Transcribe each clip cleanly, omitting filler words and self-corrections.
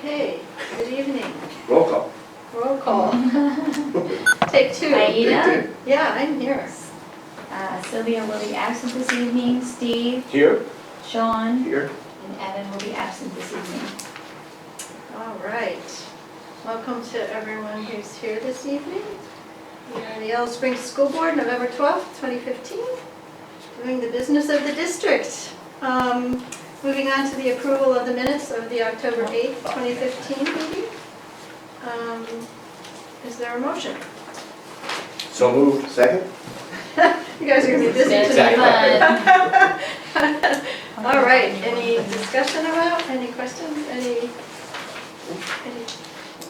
Okay, good evening. Roll call. Roll call. Take two. Aida, Yeah, I'm here. Sylvia will be absent this evening, Steve, Here. Sean, Here. and Evan will be absent this evening. All right. Welcome to everyone who's here this evening. We are the Yellow Springs School Board, November 12th, 2015, doing the business of the district. Moving on to the approval of the minutes of the October 8th, 2015 meeting. Is there a motion? So moved. Second? You guys are going to be busy Exactly. tonight. All right, any discussion about, any questions, any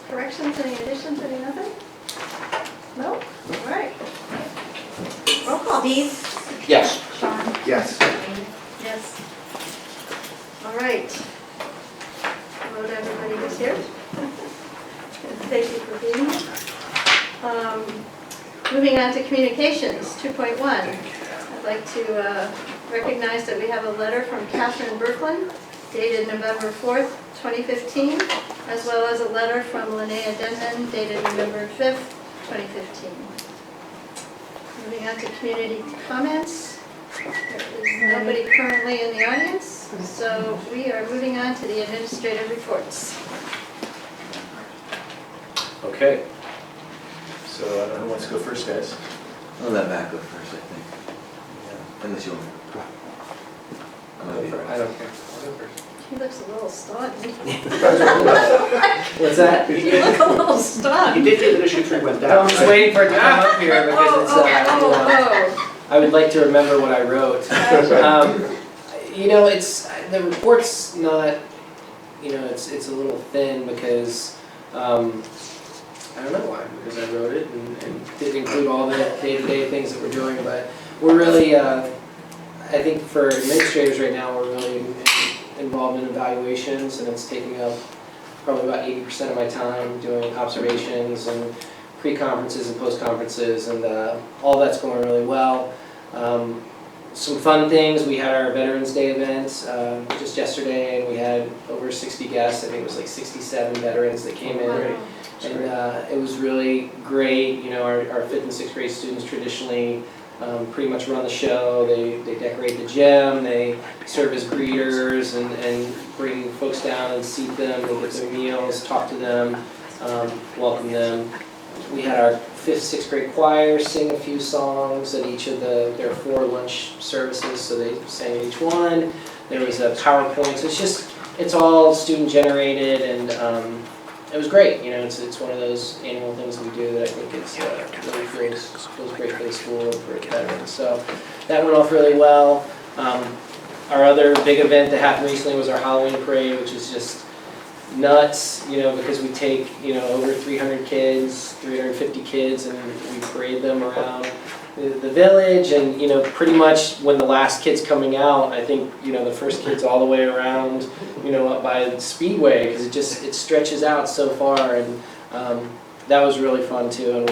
corrections, any additions, any nothing? No? All right. Roll call. Steve, Yes. Sean, Yes. Aida. Yes. All right. Hello to everybody who's here. Thank you for being here. Moving on to communications, 2.1. I'd like to recognize that we have a letter from Catherine Berkland dated November 4th, 2015, as well as a letter from Linnea Denman dated November 5th, 2015. Moving on to community comments. There is nobody currently in the audience, so we are moving on to the administrative reports. Okay. So I don't know who wants to go first, guys. I'll let Matt go first, I think. Unless you want me. I don't care. I'll go first. He looks a little stunned. What's that? You look a little stunned. You did say that issue 3 went No, down. I'm just waiting for it to come up here because it's, Oh. I would like to remember what I wrote. It's, the report's not, it's a little thin because, I don't know why, because I wrote it and did include all the day-to-day things that we're doing, but we're really, I think for administrators right now, we're really involved in evaluations, and it's taking up probably about 80% of my time doing observations and pre-conferences and post-conferences, and all that's going really well. Some fun things, we had our Veterans Day event just yesterday, and we had over 60 guests. I think it was like 67 veterans that came in. Wow. And it was really great. Our 5th and 6th grade students traditionally pretty much run the show. They decorate the gym, they serve as greeters and bring folks down and seat them, they get their meals, talk to them, welcome them. We had our 5th, 6th grade choir sing a few songs at each of their 4 lunch services, so they sang at each one. There was a PowerPoint, so it's all student generated, and it was great. It's one of those annual things we do that I think it's really feels great for the school and for the veterans. So that went off really well. Our other big event that happened recently was our Halloween parade, which is just nuts, because we take, over 300 kids, 350 kids, and we parade them around the village, and, pretty much when the last kid's coming out, I think, the first kid's all the way around, up by the Speedway, because it stretches out so far, and that was really fun too. And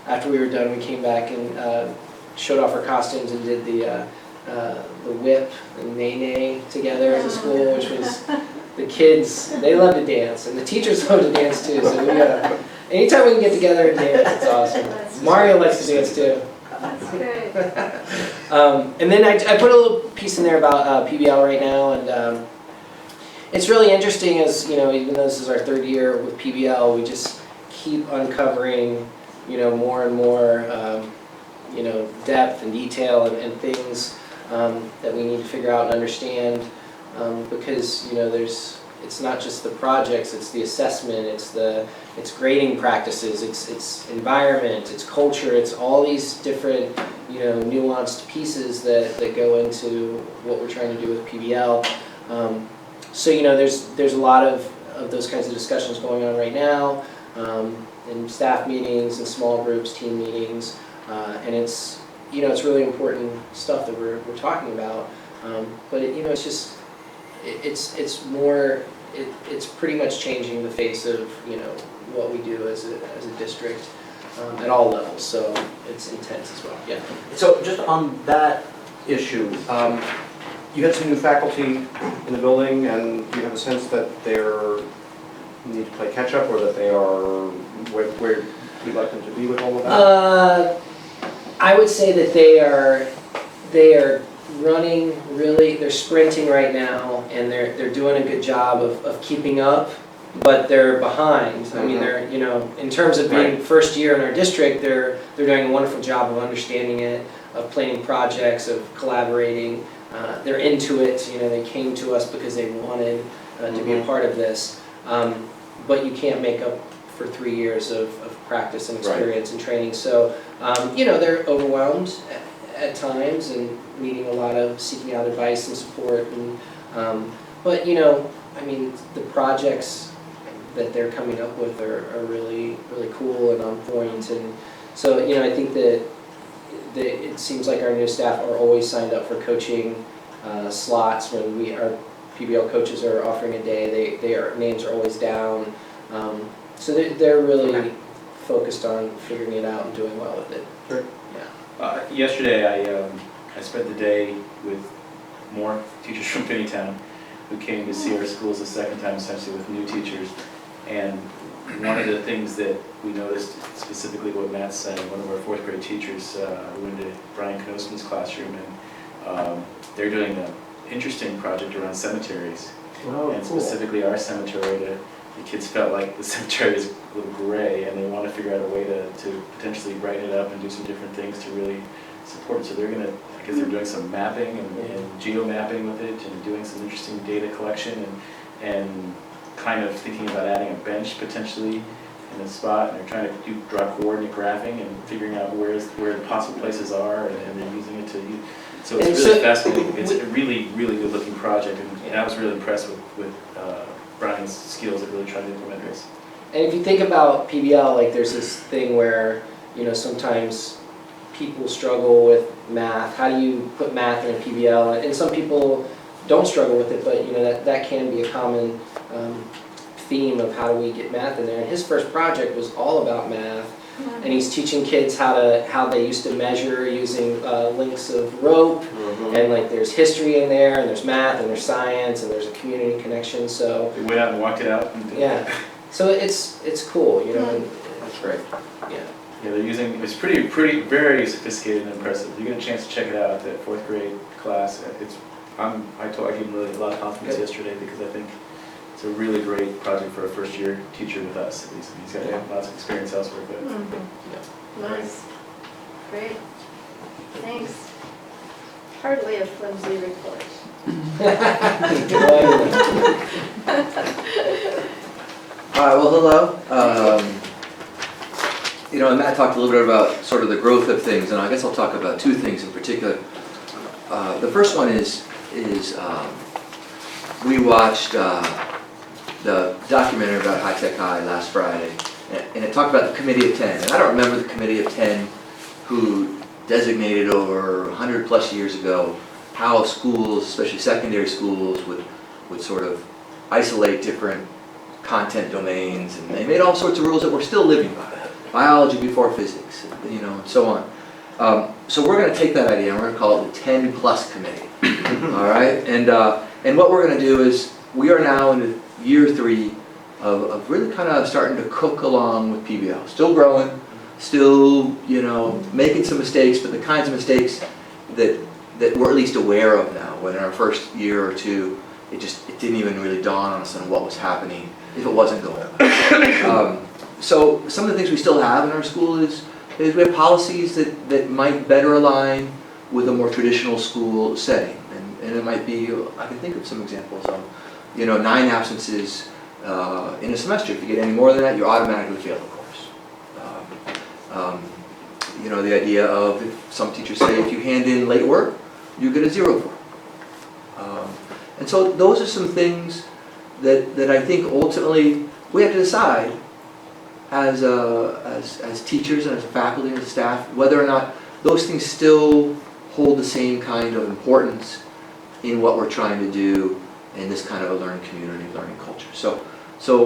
after we were done, we came back and showed off our costumes and did the whip and nae-nae together as a school, which was, the kids, they love to dance, and the teachers love to dance too, so anytime we can get together and dance, it's awesome. Mario likes to dance too. That's great. And then I put a little piece in there about PBL right now, and it's really interesting as, even though this is our 3rd year with PBL, we just keep uncovering, more and more, depth and detail and things that we need to figure out and understand, because, it's not just the projects, it's the assessment, it's grading practices, it's environment, it's culture, it's all these different, nuanced pieces that go into what we're trying to do with PBL. So there's a lot of those kinds of discussions going on right now, in staff meetings and small groups, team meetings, and it's really important stuff that we're talking about. But it's pretty much changing the face of what we do as a district at all levels. So it's intense as well. Yeah. So just on that issue, you had some new faculty in the building, and you have a sense that they're need to play catch-up, or that they are where we'd like them to be with all of that? I would say that they are running really, they're sprinting right now, and they're doing a good job of keeping up, but they're behind. I mean, they're, you know, in terms of being first year in our district, they're doing a wonderful job of understanding it, of planning projects, of collaborating. They're into it. You know, they came to us because they wanted to be a part of this. But you can't make up for 3 years of practice and experience and training. So, you know, they're overwhelmed at times and needing a lot of seeking out advice and support. And, but, you know, I mean, the projects that they're coming up with are really, really cool and on point. And so, you know, I think that it seems like our new staff are always signed up for coaching slots when our PBL coaches are offering a day. Their names are always down. So they're really focused on figuring it out and doing well with it. Sure. Yeah. Yesterday, I spent the day with more teachers from Finneytown who came to see our schools the second time, essentially with new teachers. And one of the things that we noticed, specifically what Matt said, one of our fourth grade teachers went to Brian Knosman's classroom, and they're doing an interesting project around cemeteries. Oh, And cool. specifically our cemetery, the kids felt like the cemetery is a little gray, and they want to figure out a way to potentially brighten it up and do some different things to really support it. So they're going to, I guess they're doing some mapping and geo-mapping with it, and doing some interesting data collection, and kind of thinking about adding a bench potentially in a spot, and they're trying to draw coordinate graphing and figuring out where the possible places are, and they're using it to use. So it's really fascinating. It's a really, really good looking project, and I was really impressed with Brian's skills at really trying to implement this. And if you think about PBL, like there's this thing where, you know, sometimes people struggle with math. How do you put math in a PBL? And some people don't struggle with it, but you know that can be a common theme of how do we get math in there. And his first project was all about math, and he's teaching kids how they used to measure using links of rope, and like there's history in there, and there's math, and there's science, and there's a community connection. So They went out and walked it out. And yeah, so it's cool, you know. And, That's great. yeah. Yeah, they're using, it's pretty, very sophisticated and impressive. You get a chance to check it out, that fourth grade class. I gave him really a lot of confidence yesterday, because I think it's a really great project for a first year teacher with us. At least he's got lots of experience elsewhere, but Nice. Great. Thanks. Hardly a flimsy report. All right, well, hello. You know, and Matt talked a little bit about sort of the growth of things, and I guess I'll talk about two things in particular. The first one is we watched the documentary about High Tech High last Friday, and it talked about the Committee of 10. And I don't remember the Committee of 10 who designated over 100 plus years ago how schools, especially secondary schools, would sort of isolate different content domains, and they made all sorts of rules that we're still living by. Biology before physics, you know, and so on. So we're going to take that idea and we're going to call it the 10 Plus Committee. All right, and what we're going to do is we are now in year 3 of really kind of starting to cook along with PBL. Still growing, still, you know, making some mistakes, but the kinds of mistakes that we're at least aware of now. When in our first year or two, it didn't even really dawn on us on what was happening if it wasn't going on. So some of the things we still have in our school is we have policies that might better align with a more traditional school setting. And it might be, I can think of some examples of, you know, 9 absences in a semester. If you get any more than that, you automatically fail the course. You know, the idea of, if some teachers say if you hand in late work, you get a 0 for it. And so those are some things that I think ultimately we have to decide as teachers and as a faculty and as staff, whether or not those things still hold the same kind of importance in what we're trying to do in this kind of a learning community, learning culture. So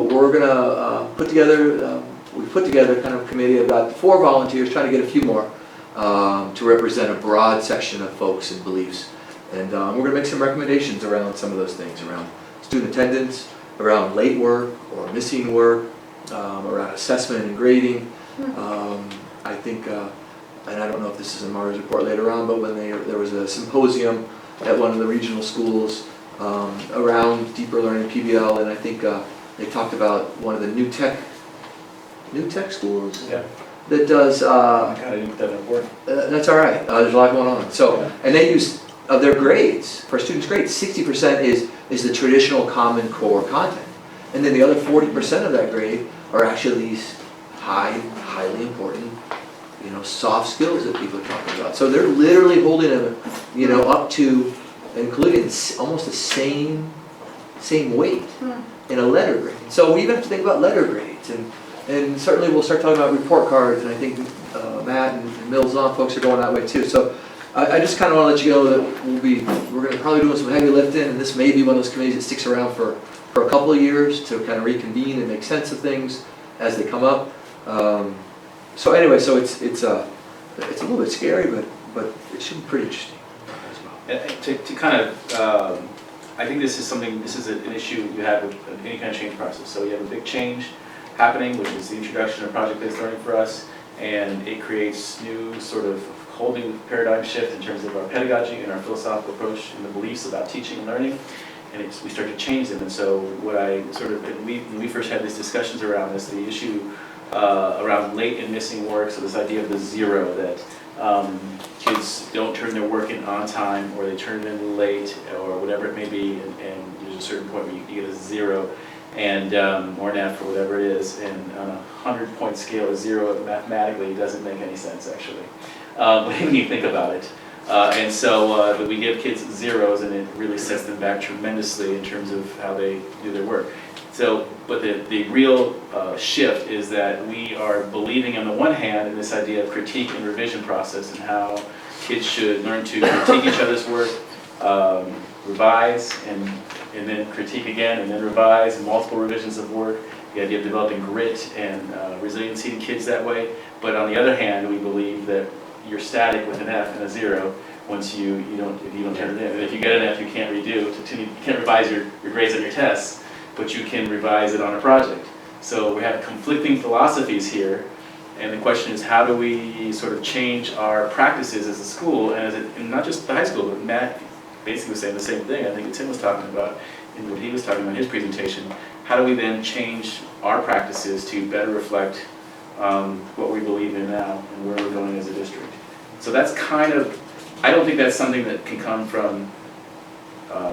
we're going to put together, we've put together kind of a committee of about 4 volunteers, trying to get a few more to represent a broad section of folks and beliefs. And we're going to make some recommendations around some of those things, around student attendance, around late work or missing work, around assessment and grading. I think, and I don't know if this is in Mara's report later on, but when there was a symposium at one of the regional schools around deeper learning PBL, and I think they talked about one of the new tech schools Yeah. that does. I kind of didn't put that in work. That's all right. There's a lot going on. So, and they use of their grades for students' grades. 60% is the traditional Common Core content, and then the other 40% of that grade are actually these highly important, soft skills that people are talking about. So they're literally holding them, up to, including almost the same weight in a letter grade. So we even have to think about letter grades, and certainly we'll start talking about report cards, and I think Matt and Mills on folks are going that way too. So I just kind of want to let you know that we're going to probably doing some heavy lifting, and this may be one of those committees that sticks around for a couple of years to kind of reconvene and make sense of things as they come up. So anyway, so it's a little bit scary, but it should be pretty interesting as well. To kind of, I think this is an issue you have with any kind of change process. So you have a big change happening, which is the introduction of project-based learning for us, and it creates new sort of whole new paradigm shift in terms of our pedagogy and our philosophical approach and the beliefs about teaching and learning, and we start to change them. And so when we first had these discussions around this, the issue around late and missing work, so this idea of the zero, that kids don't turn their work in on time, or they turn it in late, or whatever it may be, and there's a certain point where you get a zero, and or an F, or whatever it is, and on a 100-point scale, a zero mathematically doesn't make any sense, actually, when you think about it. And so we give kids zeros, and it really sets them back tremendously in terms of how they do their work. So, but the real shift is that we are believing on the one hand in this idea of critique and revision process, and how kids should learn to critique each other's work, revise, and then critique again, and then revise, and multiple revisions of work. The idea of developing grit and resiliency in kids that way. But on the other hand, we believe that you're static with an F and a zero once if you don't turn it in. And if you get an F, you can't redo. You can't revise your grades on your tests, but you can revise it on a project. So we have conflicting philosophies here, and the question is, how do we sort of change our practices as a school, and not just the high school, but Matt basically was saying the same thing, I think, that Tim was talking about in what he was talking about in his presentation. How do we then change our practices to better reflect what we believe in now and where we're going as a district? So that's kind of, I don't think that's something that can come from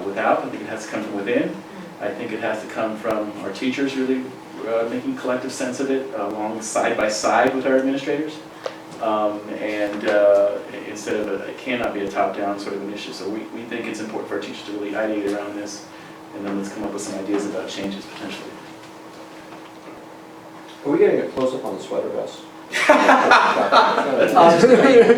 without. I think it has to come from within. I think it has to come from our teachers really making collective sense of it, along side by side with our administrators. And instead of it cannot be a top-down sort of initiative. So we think it's important for our teachers to really ideate around this, and then let's come up with some ideas about changes potentially. Are we getting a close-up on the sweater vest?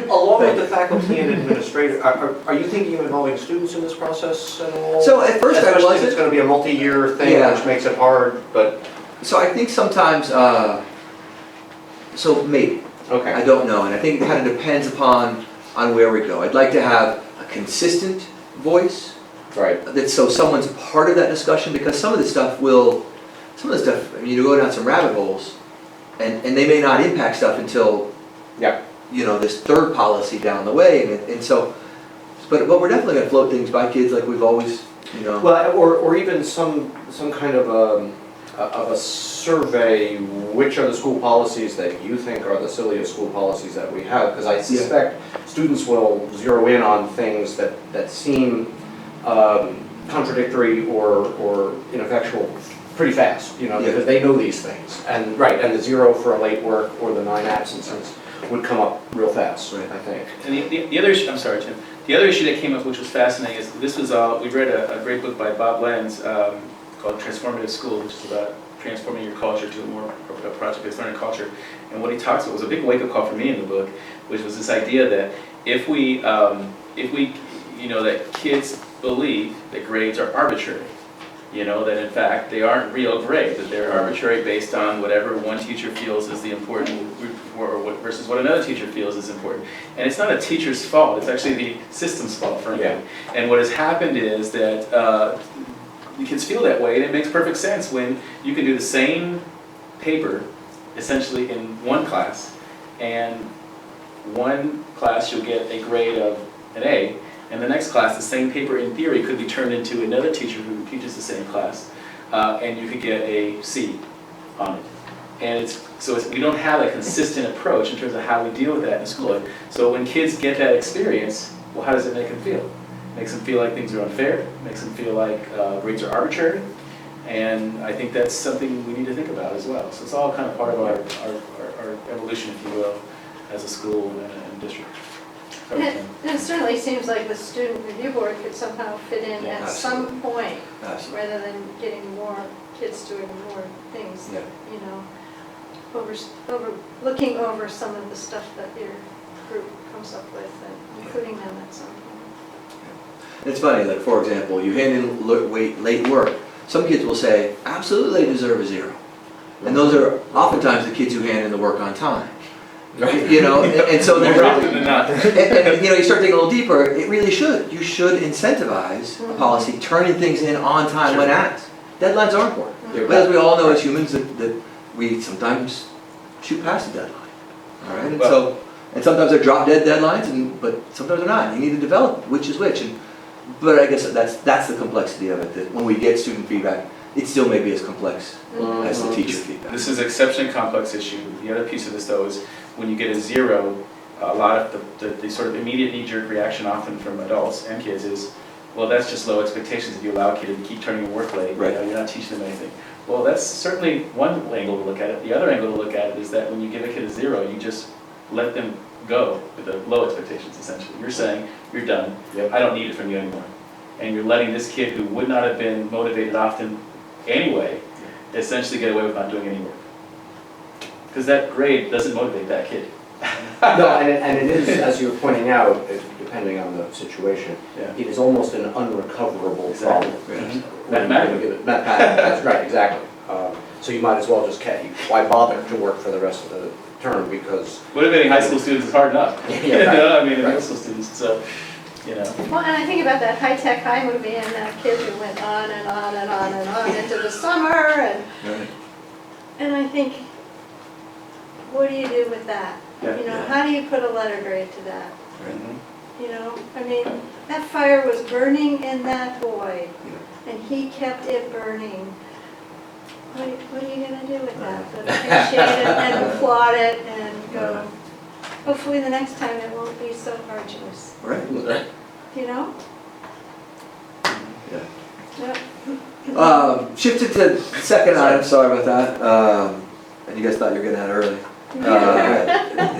Along with the faculty and administrator, are you thinking of involving students in this process at all? So at first I Especially if it's wasn't. going to be a multi-year thing, Yeah. which makes it hard, but... So I think sometimes, so maybe. I Okay. don't know, and I think it kind of depends upon where we go. I'd like to have a consistent voice, Right. that so someone's part of that discussion, because some of the stuff, I mean, you go down some rabbit holes, and they may not impact stuff until, Yeah. this third policy down the way, and so, but we're definitely going to float things by kids like we've always, Well, or even some kind of a survey, which are the school policies that you think are the silliest school policies that we have? Because I suspect students will zero in on things that seem contradictory or ineffectual pretty fast, because they know these things. And the zero for a late work or the 9 absences would come up real fast, Right. I think. And the other issue, I'm sorry, Tim. The other issue that came up, which was fascinating, is we read a great book by Bob Lenz called Transformative School, which is about transforming your culture to a more project-based learning culture. And what he talks about was a big wake-up call for me in the book, which was this idea that if we that kids believe that grades are arbitrary, that in fact they aren't real grades, that they're arbitrary based on whatever one teacher feels is the important, versus what another teacher feels is important. And it's not a teacher's fault, it's actually the system's fault, frankly. Yeah. And what has happened is that the kids feel that way, and it makes perfect sense when you can do the same paper essentially in one class, and one class you'll get a grade of an A, and the next class, the same paper in theory could be turned into another teacher who teaches the same class, and you could get a C on it. And we don't have a consistent approach in terms of how we deal with that in the school. So when kids get that experience, well, how does it make them feel? It makes them feel like things are unfair, it makes them feel like grades are arbitrary, and I think that's something we need to think about as well. So it's all kind of part of our evolution, if you will, as a school and district. And it certainly seems like the student review board could somehow fit in Yeah, at some point, Absolutely. rather than getting more kids doing more things, Yeah. you know, looking over some of the stuff that your group comes up with and including them at some point. It's funny, like for example, you hand in late work, some kids will say, absolutely they deserve a 0. And those are oftentimes the kids who hand in the work on time. Right. You know, and so More there's, often than not. and you know, you start digging a little deeper, it really should. You should incentivize a policy, turning things in on time when asked. Deadlines are important. But as we all know as humans, that we sometimes shoot past the deadline. All right, and and sometimes they're drop dead deadlines, but sometimes they're not. You need to develop which is which. But I guess that's the complexity of it. That when we get student feedback, it still may be as complex as the teacher feedback. This is an exceptionally complex issue. The other piece of this, though, is when you get a 0, a lot of the sort of immediate knee-jerk reaction often from adults and kids is, well, that's just low expectations if you allow a kid to keep turning in work late. Right. You know, you're not teaching them anything. Well, that's certainly one angle to look at it. The other angle to look at it is that when you give a kid a 0, you just let them go with the low expectations, essentially. You're saying, you're done. I don't need it from you anymore. And you're letting this kid who would not have been motivated often anyway, essentially get away with not doing any work. Because that grade doesn't motivate that kid. No, and it is, as you're pointing out, depending on the situation, Yeah. it is almost an unrecoverable Exactly. problem. Mhm. Mathematically. Mathematically, that's right, exactly. So you might as well just, why bother to work for the rest of the term, because... Motivating high school students is hard enough. Yeah, You right. know, I mean, Right. middle school students, so, you know. Well, and I think about that High-Tech High movie and that kid who went on and on and on and on into the summer, and I think, what do you do with that? Yeah. You know, how do you put a letter grade to that? Mhm. You know, I mean, that fire was burning in that boy, and he kept it burning. What are you gonna do with that? But appreciate it and applaud it and go, hopefully the next time it won't be so arduous, Right. you know? Yeah. Yep. Shifted to the second item, sorry about that. And you guys thought you were getting that early.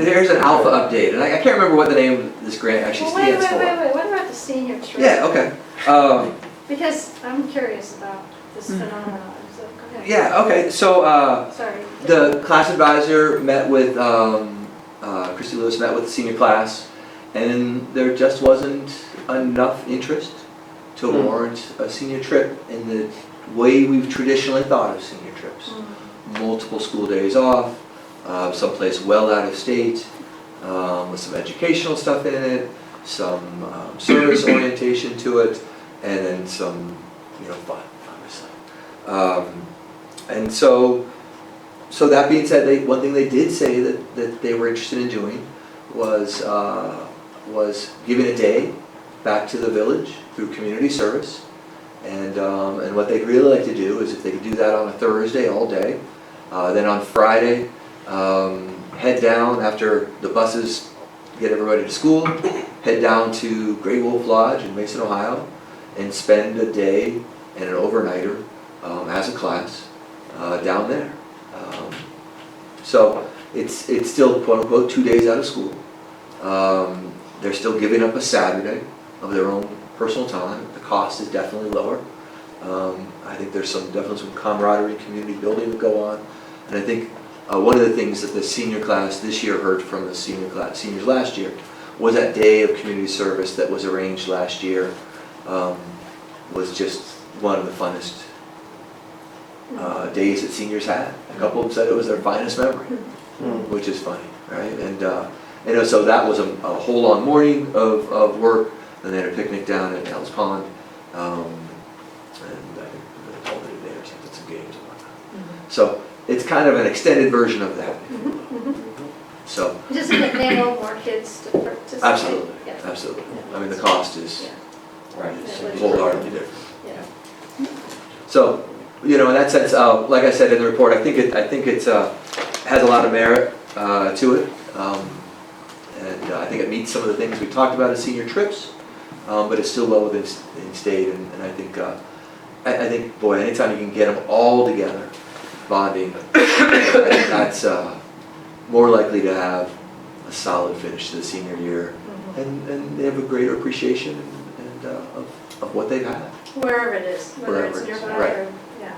There's an alpha update, and I can't remember what the name of this grant actually Well, stands for. wait, what about the senior trip? Yeah, okay. Because I'm curious about this phenomenon, so go ahead. Yeah, okay, so Sorry. the class advisor met with, Christy Lewis met with the senior class, and there just wasn't enough interest to warrant a senior trip in the way we've traditionally thought of senior trips. Multiple school days off, someplace well out of state, with some educational stuff in it, some service orientation to it, and then some, fun, obviously. And so that being said, one thing they did say that they were interested in doing was giving a day back to the village through community service. And what they'd really like to do is if they could do that on a Thursday all day, then on Friday, head down after the buses get everybody to school, head down to Grey Wolf Lodge in Mason, Ohio, and spend a day and an overnighter as a class down there. So it's still quote unquote 2 days out of school. They're still giving up a Saturday of their own personal time. The cost is definitely lower. I think there's definitely some camaraderie, community building to go on. And I think one of the things that the senior class this year heard from the seniors last year was that day of community service that was arranged last year was just one of the funnest days that seniors had. A couple of them said it was their finest memory, which is funny, right? And so that was a whole long morning of work, and they had a picnic down at Al's Pond. And I think So it's kind of an extended version of that. So, Just to enable more kids to participate. absolutely, Yeah. absolutely. I mean, the cost is Yeah. Right. wholeheartedly different. Yeah. So, you know, in that sense, like I said in the report, I think it's has a lot of merit to it. And I think it meets some of the things we talked about as senior trips, but it's still well within state. And I think, boy, anytime you can get them all together, bonding, I think that's more likely to have a solid finish to the senior year. And they have a greater appreciation of what they've had. Wherever it is, whether Wherever it's it is, nearby right. or, yeah.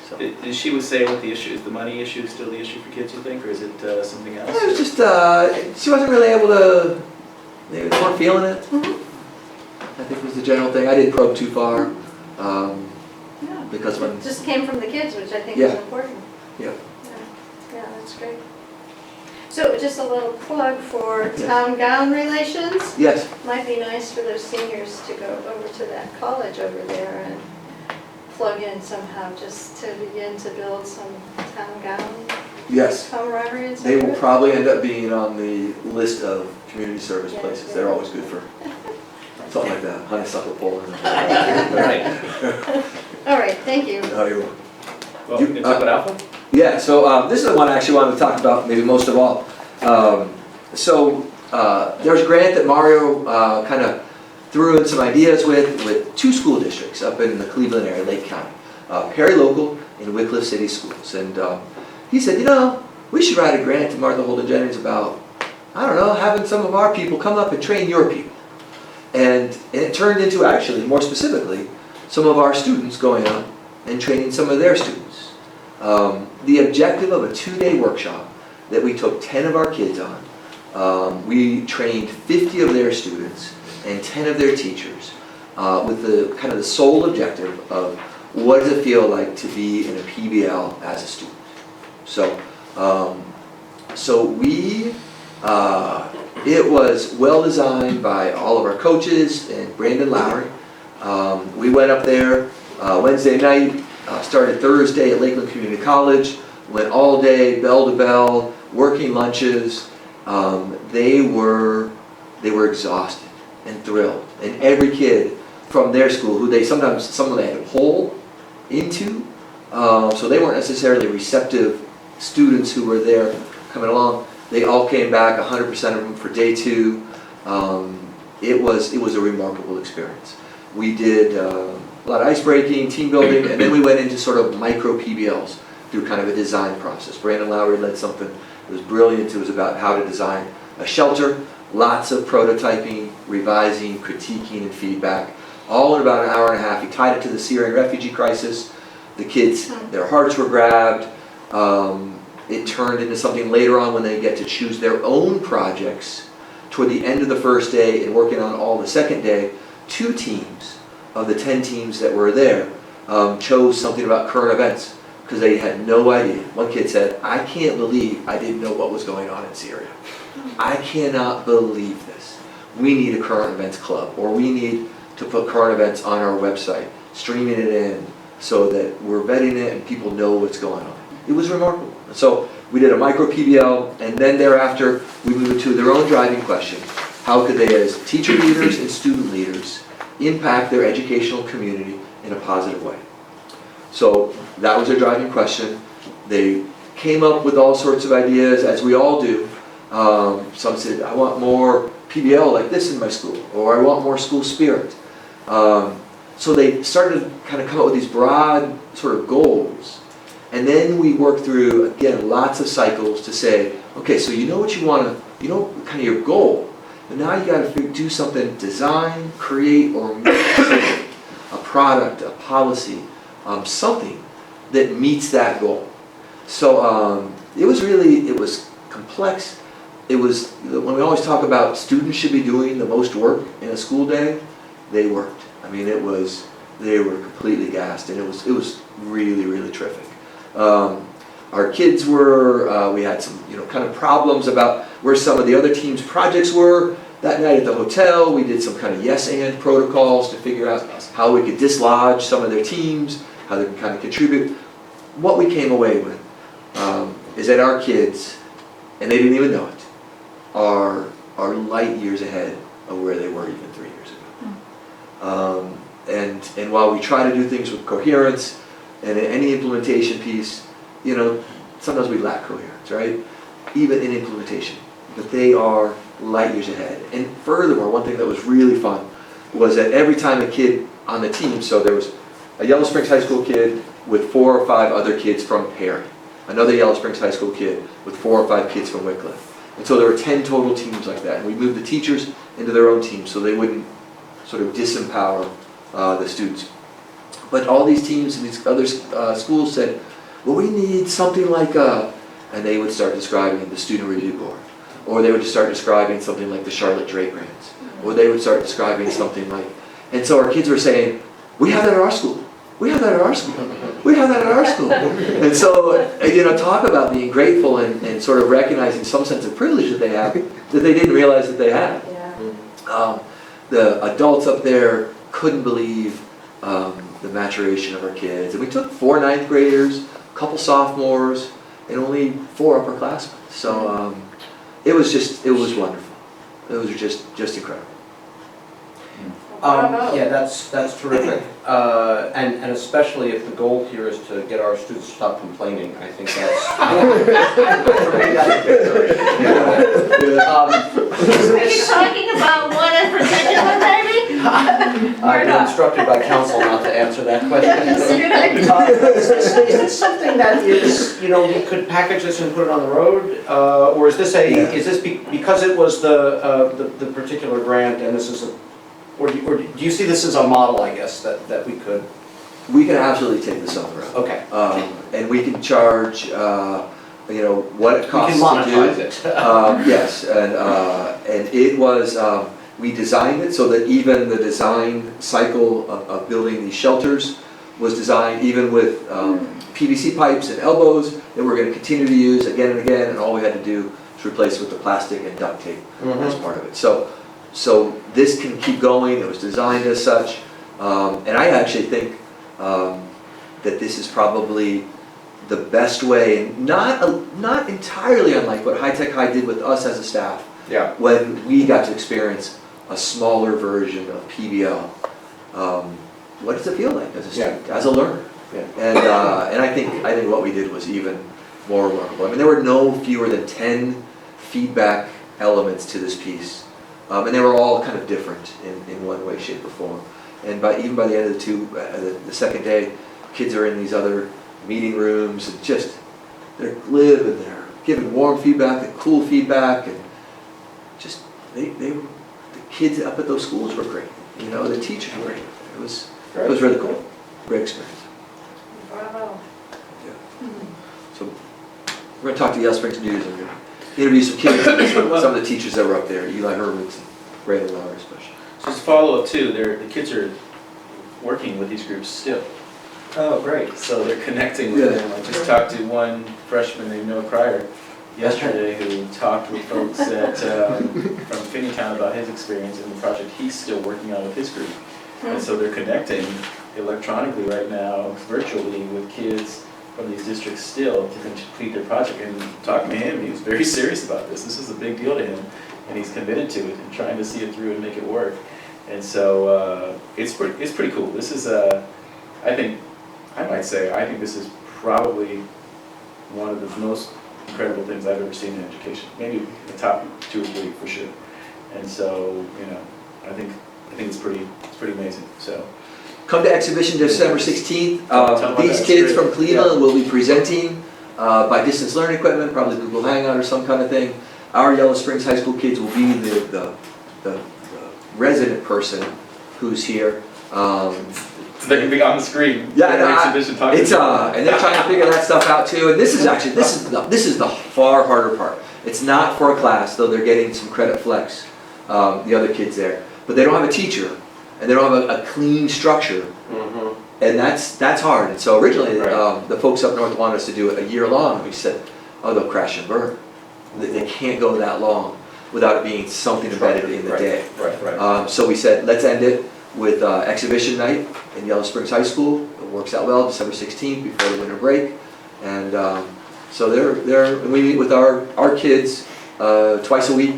So. Did she would say what the issue is? The money issue still the issue for kids, you think, or is it something else? It was just, she wasn't really able to, they weren't feeling it. I think was the general thing. I didn't probe too far, Yeah. because when, It just came from the kids, which I think Yeah. is important. Yeah. Yeah, that's great. So just a little plug for Yes. town gown relations. yes, Might be nice for those seniors to go over to that college over there and plug in somehow, just to begin to build some town gown yes. camaraderie and so They will forth. probably end up being on the list of community service Yeah, places. yeah. They're always good for something like that, honeysuckle pulling. Right. All right, thank you. Oh, you're welcome. Well, you can talk about Alpha? Yeah, so this is the one I actually wanted to talk about maybe most of all. There's a grant that Mario kind of threw in some ideas with two school districts up in the Cleveland area, Lake County, Perry Local and Wycliffe City Schools. And he said, you know, we should write a grant to Martha Holden Jennings about, I don't know, having some of our people come up and train your people. And it turned into actually, more specifically, some of our students going up and training some of their students. The objective of a 2-day workshop that we took 10 of our kids on, we trained 50 of their students and 10 of their teachers with the kind of the sole objective of what does it feel like to be in a PBL as a student. So, it was well designed by all of our coaches and Brandon Lowry. We went up there Wednesday night, started Thursday at Lakeland Community College, went all day, bell to bell, working lunches. They were exhausted and thrilled. And every kid from their school, who some of them had to pull into, so they weren't necessarily receptive students who were there coming along. They all came back, 100% of them, for day 2. It was a remarkable experience. We did a lot of ice breaking, team building, and then we went into sort of micro PBLs through kind of a design process. Brandon Lowry led something that was brilliant. It was about how to design a shelter, lots of prototyping, revising, critiquing, and feedback, all in about an hour and a half. He tied it to the Syrian refugee crisis. The kids, their hearts were grabbed. It turned into something later on when they get to choose their own projects. Toward the end of the first day and working on all the second day, 2 teams of the 10 teams that were there chose something about current events because they had no idea. One kid said, I can't believe I didn't know what was going on in Syria. I cannot believe this. We need a current events club, or we need to put current events on our website, streaming it in so that we're vetting it and people know what's going on. It was remarkable. So we did a micro PBL, and then thereafter we moved to their own driving question. How could they, as teacher leaders and student leaders, impact their educational community in a positive way? So that was their driving question. They came up with all sorts of ideas, as we all do. Some said, I want more PBL like this in my school, or I want more school spirit. So they started to kind of come up with these broad sort of goals. And then we worked through, again, lots of cycles to say, okay, so you know what you want to, you know kind of your goal. But now you got to do something, design, create, or make a product, a policy, something that meets that goal. So it was complex. It was, when we always talk about students should be doing the most work in a school day, they worked. I mean, they were completely gassed, and it was really, really terrific. Our kids were, we had some, kind of problems about where some of the other teams' projects were. That night at the hotel, we did some kind of yes and protocols to figure out how we could dislodge some of their teams, how they can kind of contribute. what we came away with is that our kids, and they didn't even know it, are light years ahead of where they were even 3 years ago. And while we try to do things with coherence and in any implementation piece, you know, sometimes we lack coherence, right? Even in implementation, but they are light years ahead. And furthermore, one thing that was really fun was that every time a kid on the team, so there was a Yellow Springs High School kid with 4 or 5 other kids from Perry, another Yellow Springs High School kid with 4 or 5 kids from Wycliffe. And so there were 10 total teams like that. And we moved the teachers into their own teams so they wouldn't sort of disempower the students. But all these teams and these other schools said, well, we need something like and they would start describing the student review board. Or they would just start describing something like the Charlotte Drake grants. Or they would start describing something like, and so our kids were saying, we have that at our school. We have that at our school. We have that at our school. And so, you know, talk about being grateful and sort of recognizing some sense of privilege that they have that they didn't realize that they had. Yeah. The adults up there couldn't believe the maturation of our kids. And we took 4 ninth graders, a couple sophomores, and only 4 upperclassmen. So it was wonderful. It was just incredible. Bravo. Yeah, that's terrific. And especially if the goal here is to get our students to stop complaining, I think that's. For me, that's a victory. Are you talking about one in particular, maybe? I've been instructed by counsel not to answer that question. Is this something that is, you know, we could package this and put it on the road? Or is this because it was the particular grant and this is or do you see this as a model, I guess, that we could? We can absolutely take this on the road. Okay. And we can charge, you know, what it costs We can monetize to do. it. Yes, and it was, we designed it so that even the design cycle of building these shelters was designed even with PVC pipes and elbows that we're going to continue to use again and again, and all we had to do was replace with the plastic and duct tape as part of it. So this can keep going. It was designed as such, and I actually think that this is probably the best way, and not entirely unlike what High Tech High did with us as a staff. Yeah. When we got to experience a smaller version of PBL, what does it feel like as a student, as a learner? Yeah. And I think what we did was even more remarkable. I mean, there were no fewer than 10 feedback elements to this piece. And they were all kind of different in one way, shape, or form. And even by the end of the second day, kids are in these other meeting rooms and just, they're glib and they're giving warm feedback and cool feedback, and just, the kids up at those schools were great. You know, the teachers were great. It was really cool. Great experience. Bravo. Yeah. So we're going to talk to Yellow Springs News and interview some kids, some of the teachers that were up there, Eli Hurwitz and Brandon Lauer especially. So as a follow-up too, the kids are working with these groups still. Oh, great. So they're connecting with them. I just talked to one freshman named Noah Cryer yesterday who talked with folks from Finneytown about his experience in the project he's still working on with his group. And so they're connecting electronically right now, virtually, with kids from these districts still to complete their project. And talking to him, he was very serious about this. This is a big deal to him, and he's committed to it and trying to see it through and make it work. And so it's pretty cool. This is, I think this is probably one of the most incredible things I've ever seen in education. Maybe the top 2 or 3 for sure. And so, you know, I think it's pretty amazing. So. Come to exhibition December 16th. Tell them These that. kids from Cleveland will be presenting by distance learning equipment, probably Google Hangout or some kind of thing. Our Yellow Springs High School kids will be the resident person who's here. So they can be on the screen. Yeah, in the exhibition talking it's and they're trying to figure that stuff out too. And this is actually this is the far harder part. It's not for a class, though they're getting some credit flex. The other kids there, but they don't have a teacher. And they don't have a clean structure, and that's hard. And so originally, the folks up north wanted us to do it a year long. We said, oh, they'll crash and burn. They can't go that long without it being something embedded in the day. So we said, let's end it with exhibition night in Yellow Springs High School. It works out well, December 16th before the winter break. And so we meet with our kids twice a week,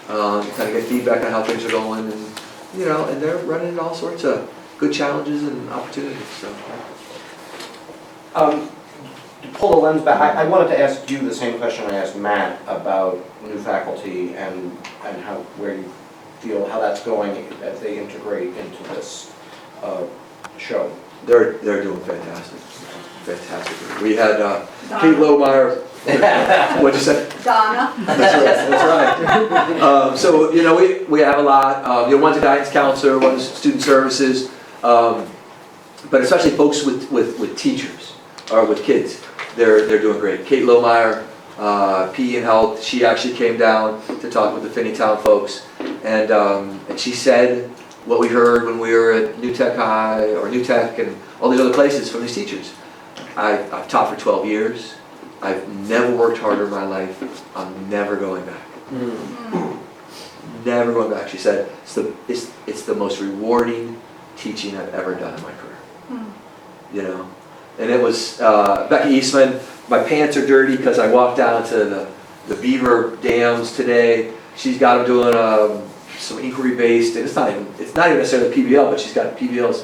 kind of get feedback on how things are going, and and they're running into all sorts of good challenges and opportunities. So. To pull the lens back, I wanted to ask you the same question I asked Matt about new faculty and where you feel how that's going as they integrate into this show. They're doing fantastic. We had Kate Lohmeyer. What'd you say? Donna. That's right. So we have a lot. One's a guidance counselor, one's student services, but especially folks with teachers or with kids. They're doing great. Kate Lohmeyer, PE and Health. She actually came down to talk with the Finneytown folks, and she said what we heard when we were at New Tech High or New Tech and all these other places from these teachers. I've taught for 12 years. I've never worked harder in my life. I'm never going back. Never going back. She said it's the most rewarding teaching I've ever done in my career. And it was Becky Eastman. My pants are dirty because I walked down to the beaver dams today. She's got them doing some inquiry-based, and it's not even necessarily PBL, but she's got PBLs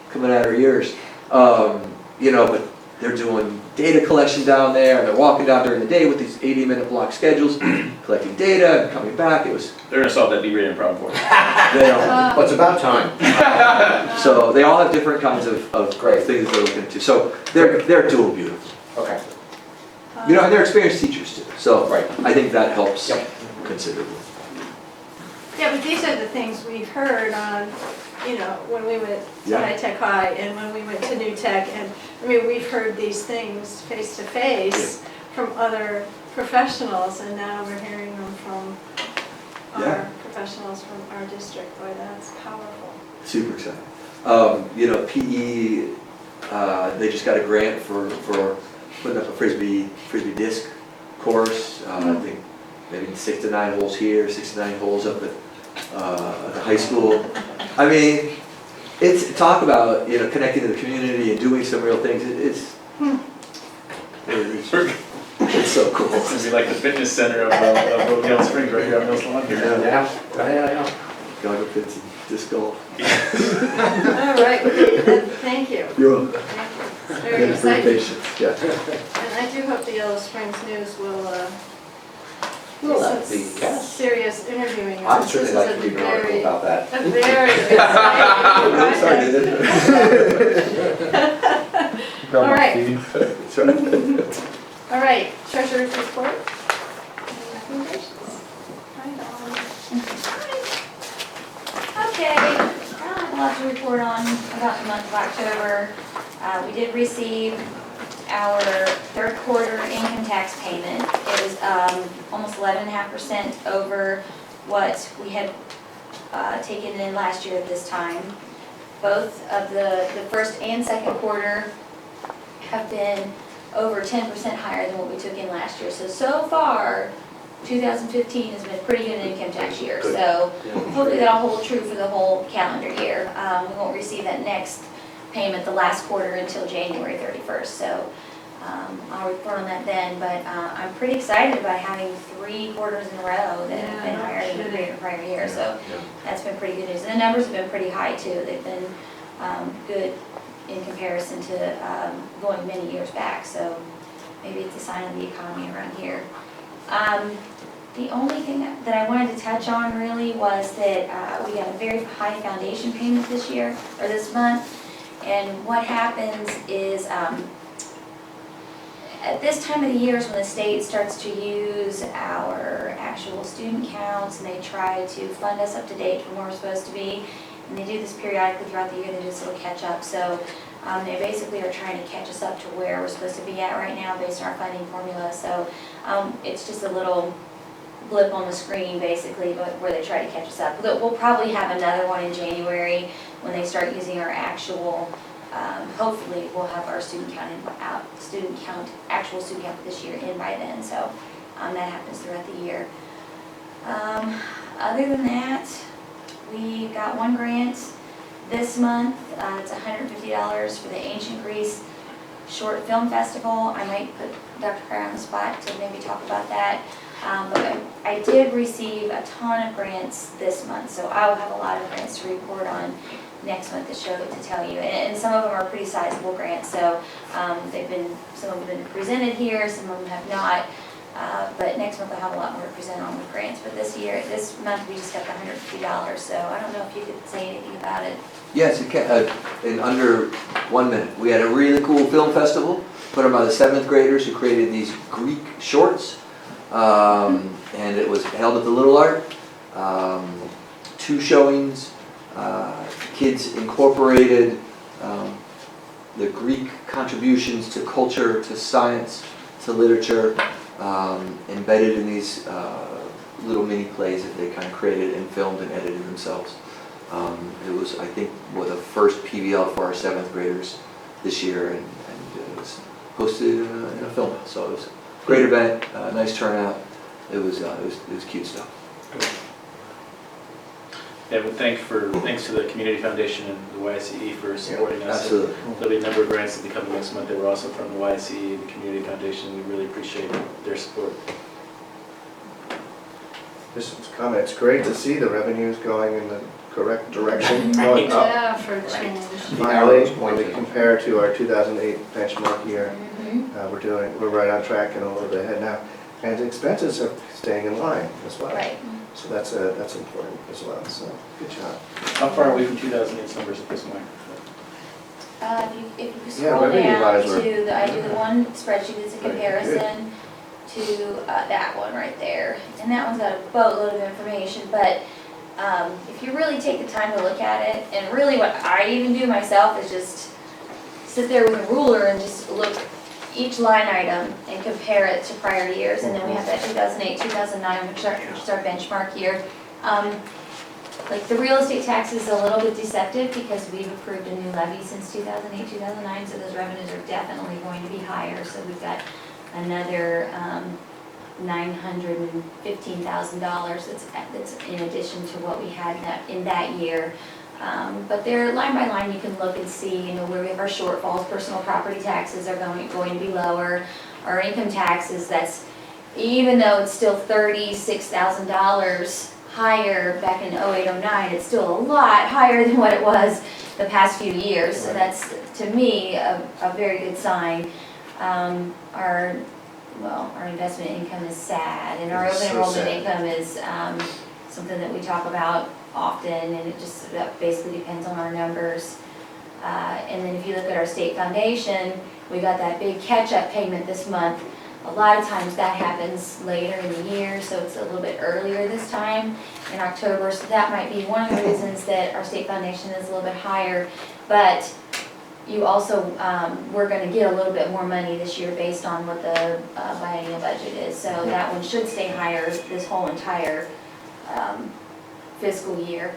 coming out her ears. But they're doing data collection down there, and they're walking down during the day with these 80-minute block schedules, collecting data and coming back. They're gonna solve that beaver dam problem for you. They are. Well, it's about time. So they all have different kinds of things they're looking into. So they're doing beautiful. Okay. And they're experienced teachers too. So Right. I think that helps Yep. considerably. Yeah, but these are the things we've heard on, when we went to Yeah. High Tech High and when we went to New Tech. And we've heard these things face to face from other professionals, and now we're hearing them from our professionals from our district. Boy, that's powerful. Super exciting. PE, they just got a grant for putting up a frisbee disc course. I think maybe 6 to 9 holes here, 6 to 9 holes up at the high school. It's talk about connecting to the community and doing some real things. It's so cool. It's gonna be like the fitness center of Oakdale Springs right here on Mills Lawn here. Yeah. Gaga pits and disc golf. All right, thank you. You're welcome. Thank you. It's Thank very you for your exciting. patience. Yeah. And I do hope the Yellow Springs News will do Well, some that'd be gas. serious interviewing. I'd This certainly is like a to read an very- article about that. A very exciting project. All right. That's right. All right, treasurer's report. Any recommendations? Okay, I don't have a lot to report on about the month of October. We did receive our third quarter income tax payment. It was almost 11.5% over what we had taken in last year at this time. Both of the first and second quarter have been over 10% higher than what we took in last year. So far, 2015 has been a pretty good income tax year. Good. So hopefully that'll hold true for the whole calendar year. We won't receive that next payment, the last quarter, until January 31st. So I'll report on that then. But I'm pretty excited about having 3 quarters in a row that have been higher than the prior year. So that's been pretty good news. And the numbers have been pretty high too. They've been good in comparison to going many years back. So maybe it's a sign of the economy around here. The only thing that I wanted to touch on really was that we got a very high foundation payment this year, or this month. And what happens is, at this time of the year is when the state starts to use our actual student counts, and they try to fund us up to date from where we're supposed to be. And they do this periodically throughout the year, they do this little catch up. So they basically are trying to catch us up to where we're supposed to be at right now based on our funding formula. So it's just a little blip on the screen basically, but where they try to catch us up. We'll probably have another one in January when they start using our actual, hopefully we'll have our student count actual student count this year in by then. So that happens throughout the year. Other than that, we got one grant this month. It's $150 for the Ancient Greece short film festival. I might put Dr. Cryer on the spot to maybe talk about that. But I did receive a ton of grants this month, so I will have a lot of grants to report on next month to tell you. And some of them are pretty sizable grants, so some of them have been presented here, some of them have not. But next month I'll have a lot more to present on with grants. But this month we just got the $150, so I don't know if you could say anything about it. Yes, in under 1 minute. We had a really cool film festival put on by the 7th graders who created these Greek shorts. And it was held at the Little Art. 2 showings. Kids incorporated the Greek contributions to culture, to science, to literature, embedded in these little mini plays that they kind of created and filmed and edited themselves. It was, I think, the first PBL for our 7th graders this year, and it was hosted in a film house. So it was a great event, nice turnout. It was cute stuff. Yeah, but thanks to the Community Foundation and the YCE for supporting us. Absolutely. There'll be a number of grants that will be coming next month. They were also from the YCE, the Community Foundation. We really appreciate their support. Just a comment, it's great to see the revenues going in the correct direction, going up. Yeah, for a change. Finally, when we compare to our 2008 benchmark year, we're right on track and a little bit ahead now. And expenses are staying in line as well. Right. So that's important as well, so good job. How far are we from 2008's numbers at this point? If you Yeah, scroll revenue down wise, we're- to I do the one spreadsheet that's a Right, comparison to that one right there. And that one's got a boatload of information, but if you really take the time to look at it, and really what I even do myself is just sit there with a ruler and just look each line item and compare it to prior years. And then we have that 2008, 2009, which is our benchmark year. Like the real estate tax is a little bit deceptive because we've approved a new levy since 2008, 2009, so those revenues are definitely going to be higher. So we've got another $915,000 that's in addition to what we had in that year. But they're line by line, you can look and see, where we have our shortfalls. Personal property taxes are going to be lower. Our income taxes, even though it's still $36,000 higher back in 08, 09, it's still a lot higher than what it was the past few years. So that's, to me, a very good sign. Our investment income is sad, and our It's open so enrollment sad. income is something that we talk about often, and that basically depends on our numbers. And then if you look at our state foundation, we got that big catch-up payment this month. A lot of times that happens later in the year, so it's a little bit earlier this time in October. So that might be one of the reasons that our state foundation is a little bit higher. But you also, we're going to get a little bit more money this year based on what the biennial budget is. So that one should stay higher this whole entire fiscal year.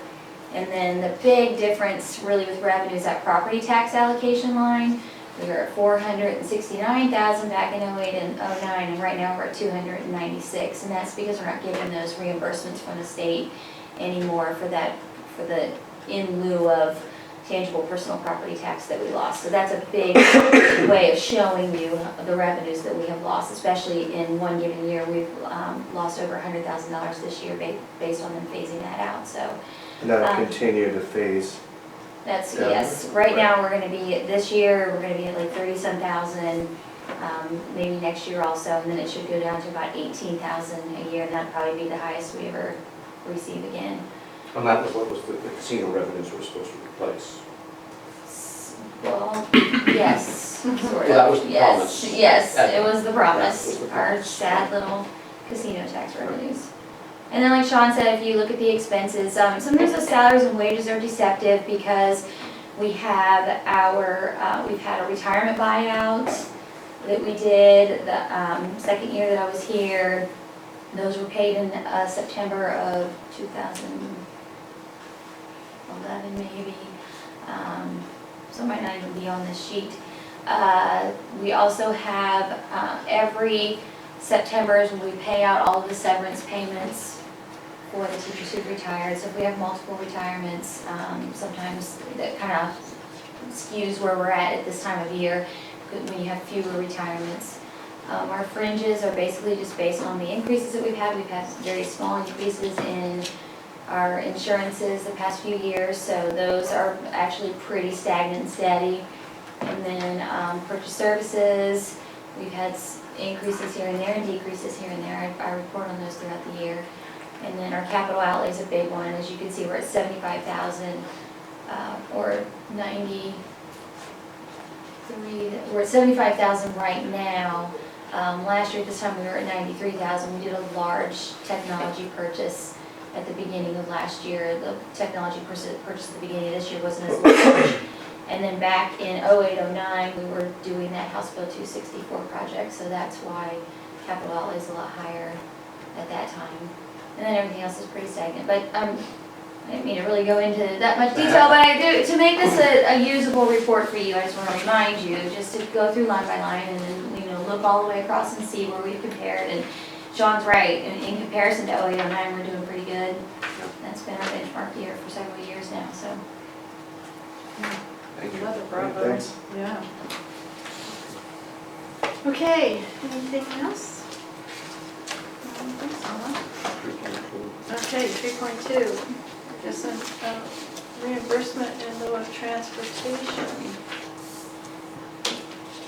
And then the big difference really with revenue is that property tax allocation line. We were at $469,000 back in 08 and 09, and right now we're at $296, and that's because we're not getting those reimbursements from the state anymore for the in lieu of tangible personal property tax that we lost. So that's a big way of showing you the revenues that we have lost, especially in one given year. We've lost over $100,000 this year based on them phasing that out. So And that'll continue to phase. that's, Yeah. yes, right now we're gonna be, this year, we're gonna be at like 30-some thousand, maybe next year also, and then it should go down to about 18,000 a year, and that'd probably be the highest we ever receive again. And that was what the casino revenues were supposed to replace. Well, yes, sort of. Well, that was the promise. Yes, it was the That promise, was the our promise. sad little casino tax revenues. And then like Sean said, if you look at the expenses, sometimes the salaries and wages are deceptive because we have we've had a retirement buyout that we did the second year that I was here. Those were paid in September of 2011 maybe. So it might not even be on this sheet. We also have every September is when we pay out all of the severance payments for the teachers who've retired. So if we have multiple retirements, sometimes that kind of skews where we're at this time of year. when you have fewer retirements. Our fringes are basically just based on the increases that we've had. We've had very small increases in our insurances the past few years, so those are actually pretty stagnant and steady. And then purchase services, we've had increases here and there and decreases here and there. I report on those throughout the year. And then our capital outlay is a big one. As you can see, we're at 75,000 or 93. We're at 75,000 right now. Last year at this time we were at 93,000. We did a large technology purchase at the beginning of last year. The technology purchase at the beginning of this year wasn't as large. And then back in 08-09, we were doing that House Bill 264 project, so that's why capital outlay is a lot higher at that time. And then everything else is pretty stagnant. But I didn't mean to really go into that much detail, but I do, to make this a usable report for you, I just want to remind you, just to go through line by line and then, you know, look all the way across and see where we've compared. And Sean's right, in comparison to 08-09, we're doing pretty good. That's been our benchmark year for several years now, so. Thank you. Another bravo. Thanks. Yeah. Okay, anything else? I don't think so, huh? Okay, 3.2, just reimbursement in lieu of transportation.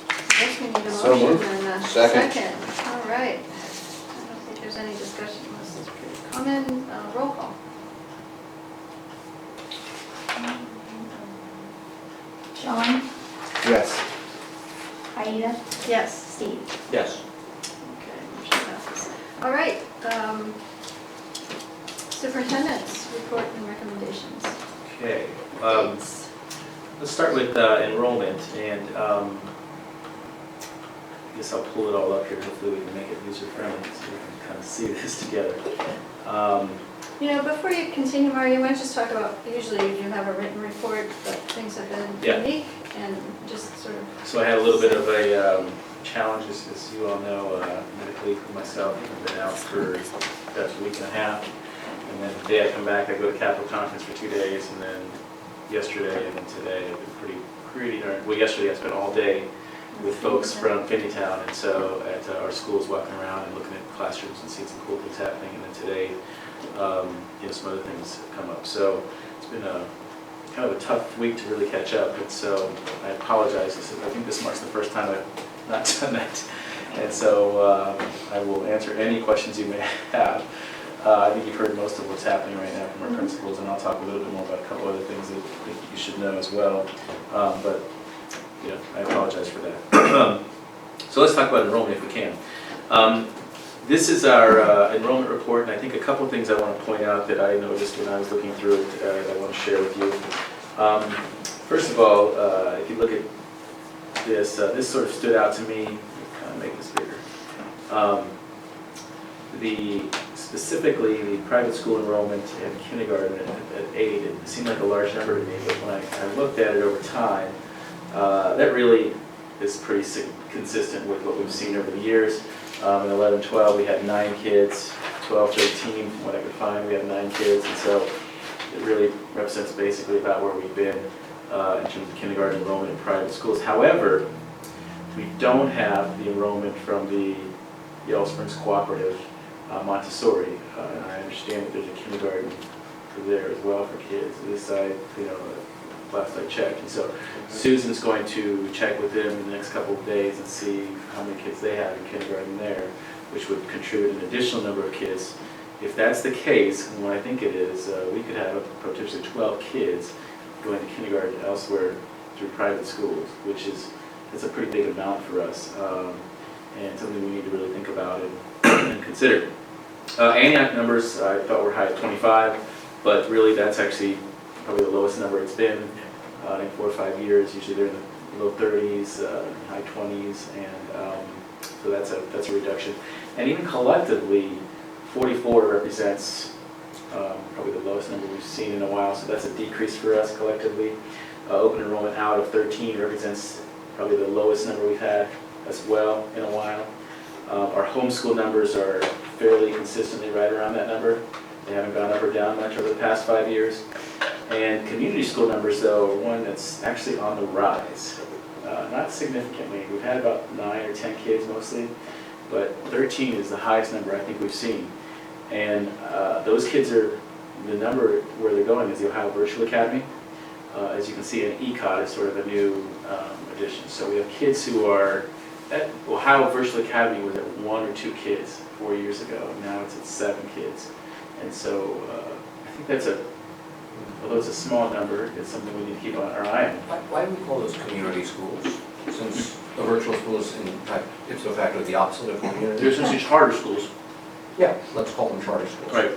I guess we need a So motion moved. and a Second. second. All right. I don't think there's any discussion unless it's pretty common. Roll call. Sean, Yes. Aida, Yes. Steve. Yes. Okay, motion passes. All right, superintendent's report and recommendations. Okay, Dates. let's start with enrollment, and I guess I'll pull it all up here, hopefully we can make it user-friendly, so we can kind of see this together. You know, before you continue, Mario, you might just talk about, usually you have a written report, but things have been Yeah. unique, and just sort of, So I had a little bit of a challenge, as you all know, medically for myself. I've been out for about a week and a half. And then the day I come back, I go to Capitol Conference for 2 days, and then yesterday and then today, I've been pretty darn, well, yesterday I spent all day with folks from Finneytown, and so at our schools, walking around and looking at classrooms and seeing some cool things happening. And then today, you know, some other things have come up. So it's been a kind of a tough week to really catch up, and so I apologize. I think this marks the first time I've not done that, and so I will answer any questions you may have. I think you've heard most of what's happening right now from our principals, and I'll talk a little bit more about a couple other things that you should know as well. But yeah, I apologize for that. So let's talk about enrollment if we can. This is our enrollment report, and I think a couple of things I want to point out that I noticed when I was looking through it that I want to share with you. First of all, if you look at this, this sort of stood out to me. Kind of make this bigger. Specifically, the private school enrollment in kindergarten at 8, it seemed like a large number to me, but when I looked at it over time, that really is pretty consistent with what we've seen over the years. In 11-12, we had 9 kids. 12-13, from what I could find, we had 9 kids, and so it really represents basically about where we've been in terms of kindergarten enrollment in private schools. However, we don't have the enrollment from the Yellow Springs Cooperative Montessori, and I understand that there's a kindergarten for there as well for kids. This side, you know, last I checked, and so Susan's going to check with them in the next couple of days and see how many kids they have in kindergarten there, which would contribute an additional number of kids. If that's the case, and what I think it is, we could have potentially 12 kids going to kindergarten elsewhere through private schools, which is, it's a pretty big amount for us, and something we need to really think about and consider. Antioch numbers I thought were high at 25, but really that's actually probably the lowest number it's been in 4 or 5 years. Usually they're in the low 30s, high 20s, and so that's a reduction. And even collectively, 44 represents probably the lowest number we've seen in a while, so that's a decrease for us collectively. Open enrollment out of 13 represents probably the lowest number we've had as well in a while. Our homeschool numbers are fairly consistently right around that number. They haven't gone up or down much over the past 5 years. And community school numbers, though, are one that's actually on the rise. not significantly. We've had about 9 or 10 kids mostly, but 13 is the highest number I think we've seen. And those kids are, the number where they're going is the Ohio Virtual Academy. As you can see, an ECOT is sort of a new addition. So we have kids who are at Ohio Virtual Academy was at 1 or 2 kids 4 years ago, and now it's at 7 kids. And so I think that's although it's a small number, it's something we need to keep our eye on. Why do we call those community schools? Since the virtual school is in fact, ipso facto, the opposite of community? They're essentially charter schools. Yeah, let's call them charter schools. Right.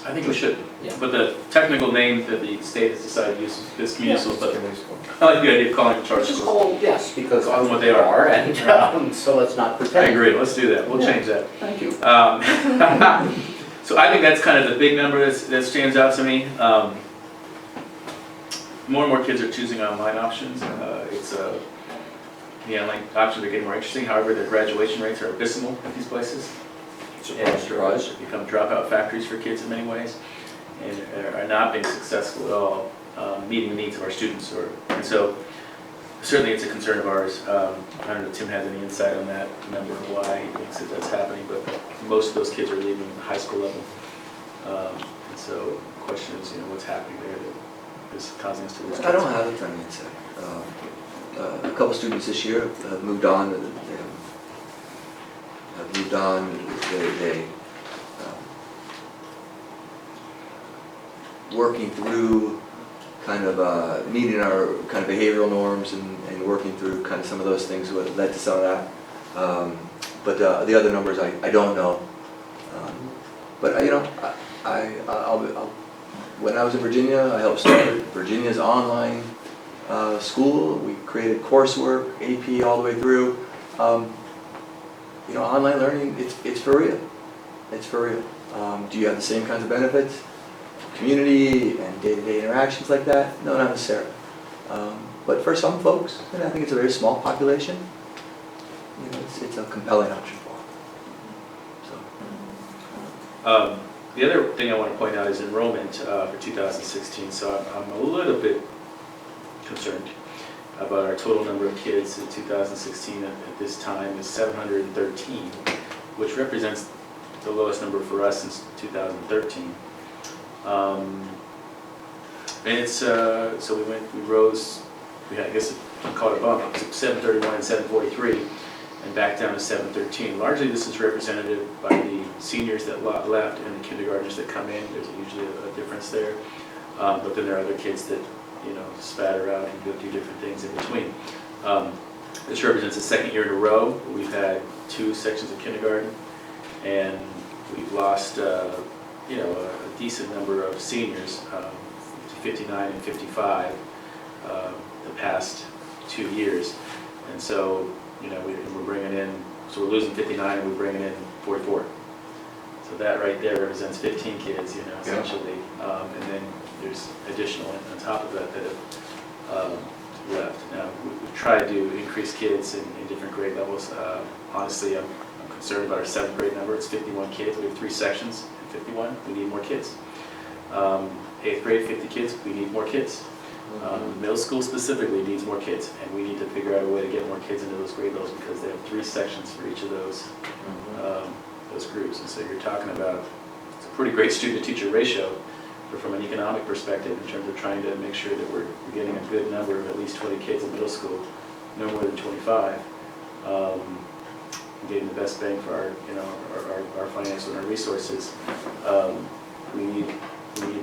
I think we should. Yeah. But the technical name that the state has decided to use is community schools, but Community school. I like the idea of calling them charter Just schools. call them, yes, because Call them what they are. and so let's not I pretend. agree, let's do that, we'll Yeah. change that. Thank you. So I think that's kind of the big number that stands out to me. More and more kids are choosing online options. The online options are getting more interesting, however, their graduation rates are abysmal at these places. Surprise, surprise. And become dropout factories for kids in many ways, and are not being successful at all meeting the needs of our students. And so certainly it's a concern of ours. I don't know if Tim has any insight on that number or why he thinks that that's happening, but most of those kids are leaving the high school level. And so the question is, what's happening there that is causing us to lose kids? I don't have a ton of insight. A couple students this year have moved on. They working through kind of meeting our kind of behavioral norms and working through kind of some of those things that led to some of that. But the other numbers I don't know. But I'll when I was in Virginia, I helped start Virginia's online school. We created coursework, AP all the way through. Online learning, it's for real. It's for real. Do you have the same kinds of benefits? Community and day-to-day interactions like that? No, not necessarily. But for some folks, and I think it's a very small population, it's a compelling option for them. The other thing I want to point out is enrollment for 2016. So I'm a little bit concerned about our total number of kids in 2016 at this time is 713, which represents the lowest number for us since 2013. And it's so we rose. We had, I guess, called a bump to 731 and 743, and back down to 713. Largely, this is representative by the seniors that left and the kindergartners that come in. There's usually a difference there, but then there are other kids that spatter out and go do different things in between. This represents the second year in a row we've had 2 sections of kindergarten, and we've lost a decent number of seniors, 59 and 55, the past 2 years. And so, we're bringing in, so we're losing 59 and we're bringing in 44. So that right there represents 15 kids, essentially. And then there's additional on top of that have left. Now, we've tried to increase kids in different grade levels. Honestly, I'm concerned about our 7th grade number. It's 51 kids. We have 3 sections. 51, we need more kids. 8th grade, 50 kids, we need more kids. Middle school specifically needs more kids, and we need to figure out a way to get more kids into those grade levels because they have 3 sections for each of those groups. And so you're talking about, it's a pretty great student-to-teacher ratio, but from an economic perspective, in terms of trying to make sure that we're getting a good number of at least 20 kids in middle school, no more than 25. Getting the best bang for our finances and our resources, we need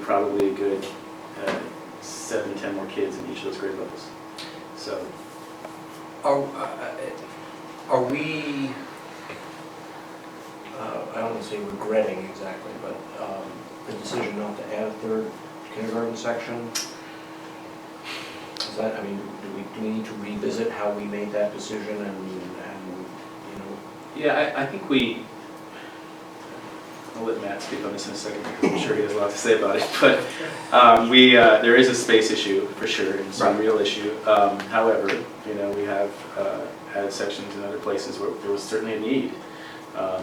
probably a good 7 to 10 more kids in each of those grade levels. So, Are we, I don't want to say regretting exactly, but the decision not to add a 3rd kindergarten section? Is that, do we need to revisit how we made that decision and yeah, I think I'll let Matt speak on this in a second because I'm sure he has a lot to say about it. But there is a space issue for sure, and it's a real issue. However, we have had sections in other places where there was certainly a need. I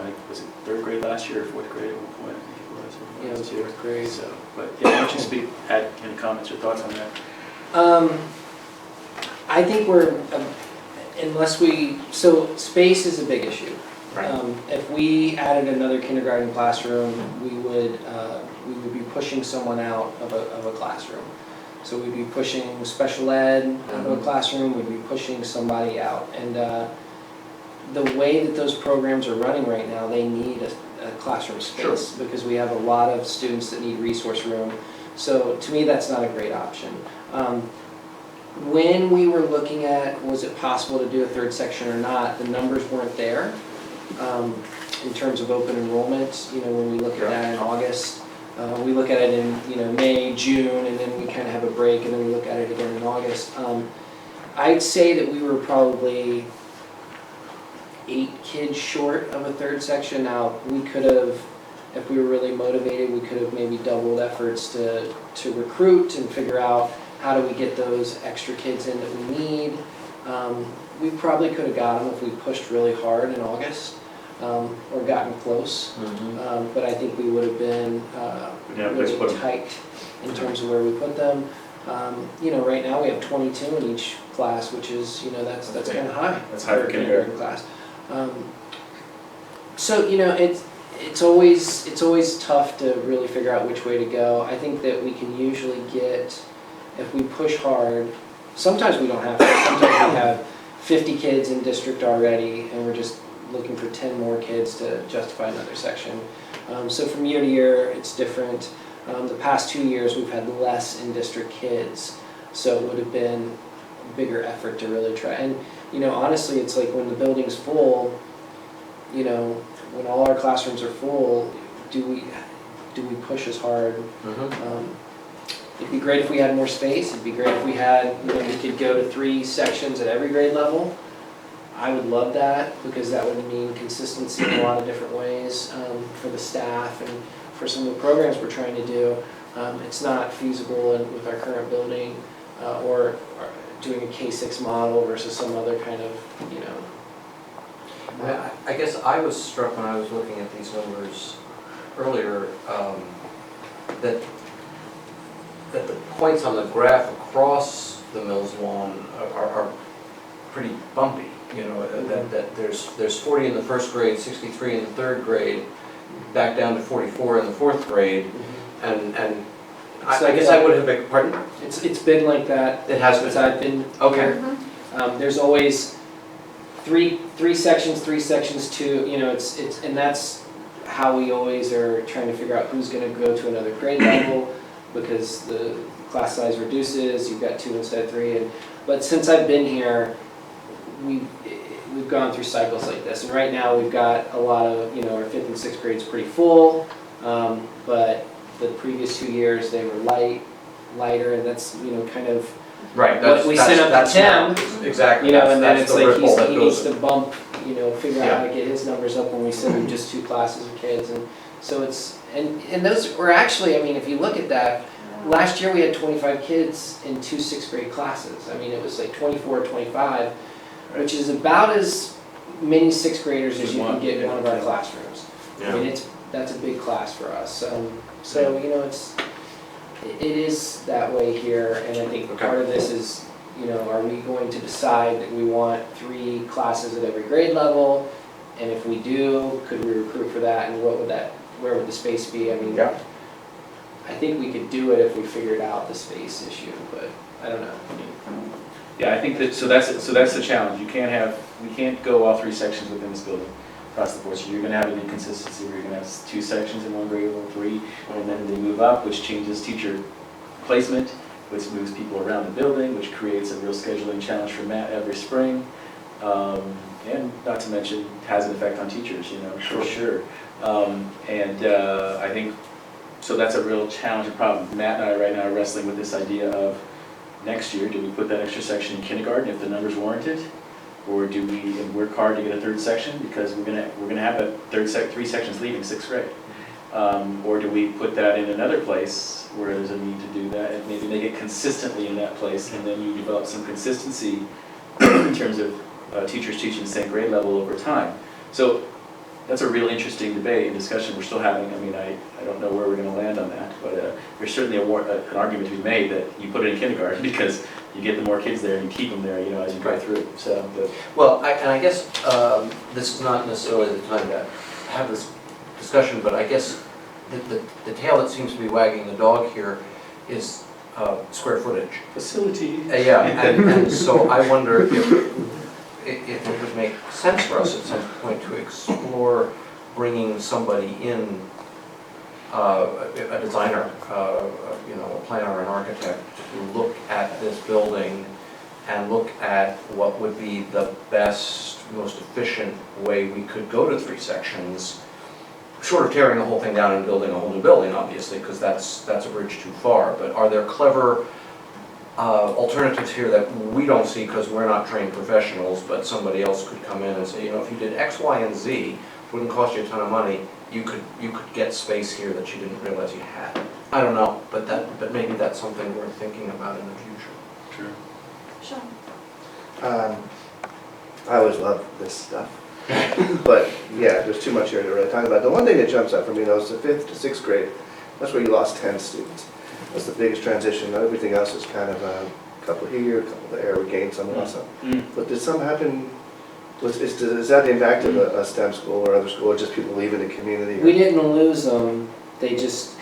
think was it 3rd grade last year or 4th grade at one point? I think it was. Yeah, it was 4th grade. So, but yeah, why don't you add any comments or thoughts on that? I think so space is a big issue. If we added another kindergarten classroom, we would be pushing someone out of a classroom. So we'd be pushing special ed out of a classroom, we'd be pushing somebody out. And the way that those programs are running right now, they need a classroom space because we have a lot of students that need resource room. So to me, that's not a great option. When we were looking at, was it possible to do a third section or not, the numbers weren't there in terms of open enrollment. You know, when we look at that in August, we look at it in May, June, and then we kind of have a break, and then we look at it again in August. I'd say that we were probably 8 kids short of a third section. Now, we could have, if we were really motivated, we could have maybe doubled efforts to recruit and figure out how do we get those extra kids in that we need. We probably could have got them if we pushed really hard in August or gotten close. But I think we would have been really tight in terms of where we put them. Right now we have 22 in each class, which is, that's kind of high. That's high for kindergarten class. So it's always tough to really figure out which way to go. I think that we can usually get, if we push hard, sometimes we don't have to. Sometimes we have 50 kids in district already, and we're just looking for 10 more kids to justify another section. So from year to year, it's different. The past 2 years, we've had less in-district kids, so it would have been a bigger effort to really try. And honestly, it's like when the building's full, when all our classrooms are full, do we push as hard? It'd be great if we had more space. It'd be great if we had, we could go to 3 sections at every grade level. I would love that because that would mean consistency in a lot of different ways for the staff and for some of the programs we're trying to do. It's not feasible with our current building or doing a K-6 model versus some other kind of, I guess I was struck when I was looking at these numbers earlier that the points on the graph across the Mills lawn are pretty bumpy. That there's 40 in the first grade, 63 in the third grade, back down to 44 in the fourth grade, and I guess I would have been, pardon? It's been like that. It has since been. I've been Okay. here. There's always three sections, 2. It's and that's how we always are trying to figure out who's going to go to another grade level because the class size reduces. You've got 2 instead of 3. But since I've been here, we've gone through cycles like this. And right now we've got a lot of our 5th and 6th grades pretty full. But the previous 2 years they were lighter, and that's kind of Right. what we sent up to Tim. Exactly. And then it's the like ripple that he needs goes to bump, figure out how to get his numbers up when we send him just 2 classes of kids. And so it's, and those were actually, if you look at that, last year we had 25 kids in 2 6th grade classes. It was like 24, 25, which is about as many 6th graders as you can get in one of our classrooms. That's a big class for us. It is that way here, and I think part of this is, are we going to decide that we want 3 classes at every grade level? And if we do, could we recruit for that, and where would the space be? I think we could do it if we figured out the space issue, but I don't know. Yeah, I think that's the challenge. We can't go all 3 sections within this building across the board. So you're going to have an inconsistency where you're going to have 2 sections in one grade level, 3, and then they move up, which changes teacher placement, which moves people around the building, which creates a real scheduling challenge for Matt every spring, and not to mention has an effect on teachers, for sure. I think so. That's a real challenge and problem. Matt and I right now are wrestling with this idea of next year, do we put that extra section in kindergarten if the numbers warrant it? Or do we work hard to get a 3rd section because we're gonna have a 3 sections leaving 6th grade? Or do we put that in another place where there's a need to do that and maybe make it consistently in that place, and then you develop some consistency in terms of teachers teaching the same grade level over time. So that's a real interesting debate and discussion we're still having. I don't know where we're going to land on that, but there's certainly an argument to be made that you put it in kindergarten because you get the more kids there, and you keep them there, you know, as you go through, so, but. Well, I guess this is not necessarily the time to have this discussion, but I guess the tail that seems to be wagging the dog here is square footage. Facility. Yeah, and so I wonder if it would make sense for us at some point to explore bringing somebody in, a designer, you know, a planner, an architect, to look at this building and look at what would be the best, most efficient way we could go to 3 sections, short of tearing the whole thing down and building a whole new building, obviously, because that's a bridge too far. But are there clever alternatives here that we don't see because we're not trained professionals, but somebody else could come in and say, you know, if you did X, Y, and Z, wouldn't cost you a ton of money, you could get space here that you didn't realize you had. I don't know, but maybe that's something worth thinking about in the future. Sure. Sean? I always love this stuff. But yeah, there's too much here to really talk about. The one thing that jumps out for me though is the 5th to 6th grade. That's where you lost 10 students. That's the biggest transition. Everything else is kind of a couple here, a couple there, we gained some, lost some. But did some happen, is that the impact of a STEM school or other school, or just people leaving the community? We didn't lose them, they just,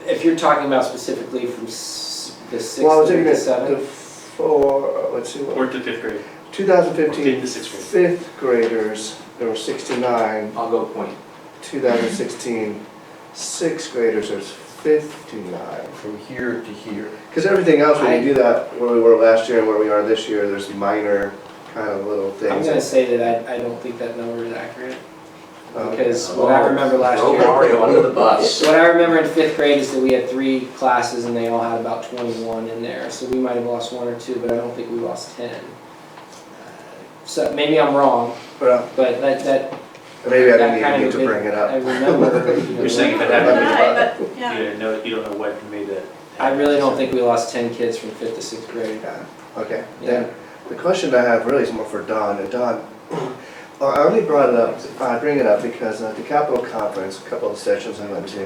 if you're talking about specifically from the 6th Well, I was to thinking the that 7th. let's see, Fourth to fifth grade. 2015 Fifth to sixth grade. 5th graders, there were 69. I'll go point. 2016 6th graders, there's 59. From here to here. Because everything else, when you do that, where we were last year and where we are this year, there's minor kind of little I'm things. gonna say that I don't think that number is accurate, Okay. because what I remember last Throw year. Mario under the bus. What I remember in 5th grade is that we had 3 classes and they all had about 21 in there, so we might have lost 1 or 2, but I don't think we lost 10. So maybe I'm wrong, Well, but that maybe I that didn't kind even of need to a bring bit- it I up. remember. You're saying if it But happened, you yeah. you don't know what made that. I really don't think we lost 10 kids from 5th to 6th grade. Yeah, okay. Yeah. Then the question I have really is more for Don. And Don, I only brought it up, I bring it up because at the Capitol Conference, a couple of sessions I went to,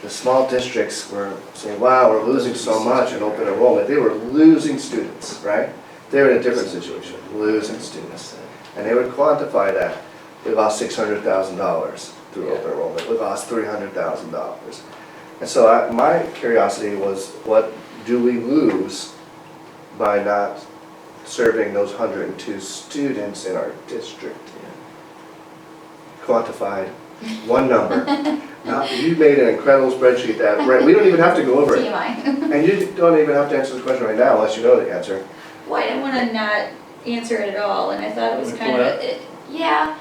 the small districts were saying, wow, we're losing so much in open enrollment. They were losing students, right? They were in a different situation, losing students. And they would quantify that. We lost $600,000 through open enrollment. We lost $300,000. And so my curiosity was, what do we lose by not serving those 102 students in our district? Quantified, one number. Now, you made an incredible spreadsheet that, right, we don't even have to go over it. TMI. And you don't even have to answer the question right now unless you know the answer. Well, I didn't want to not answer it at all, and I thought it was Wanna kind pull of, it yeah,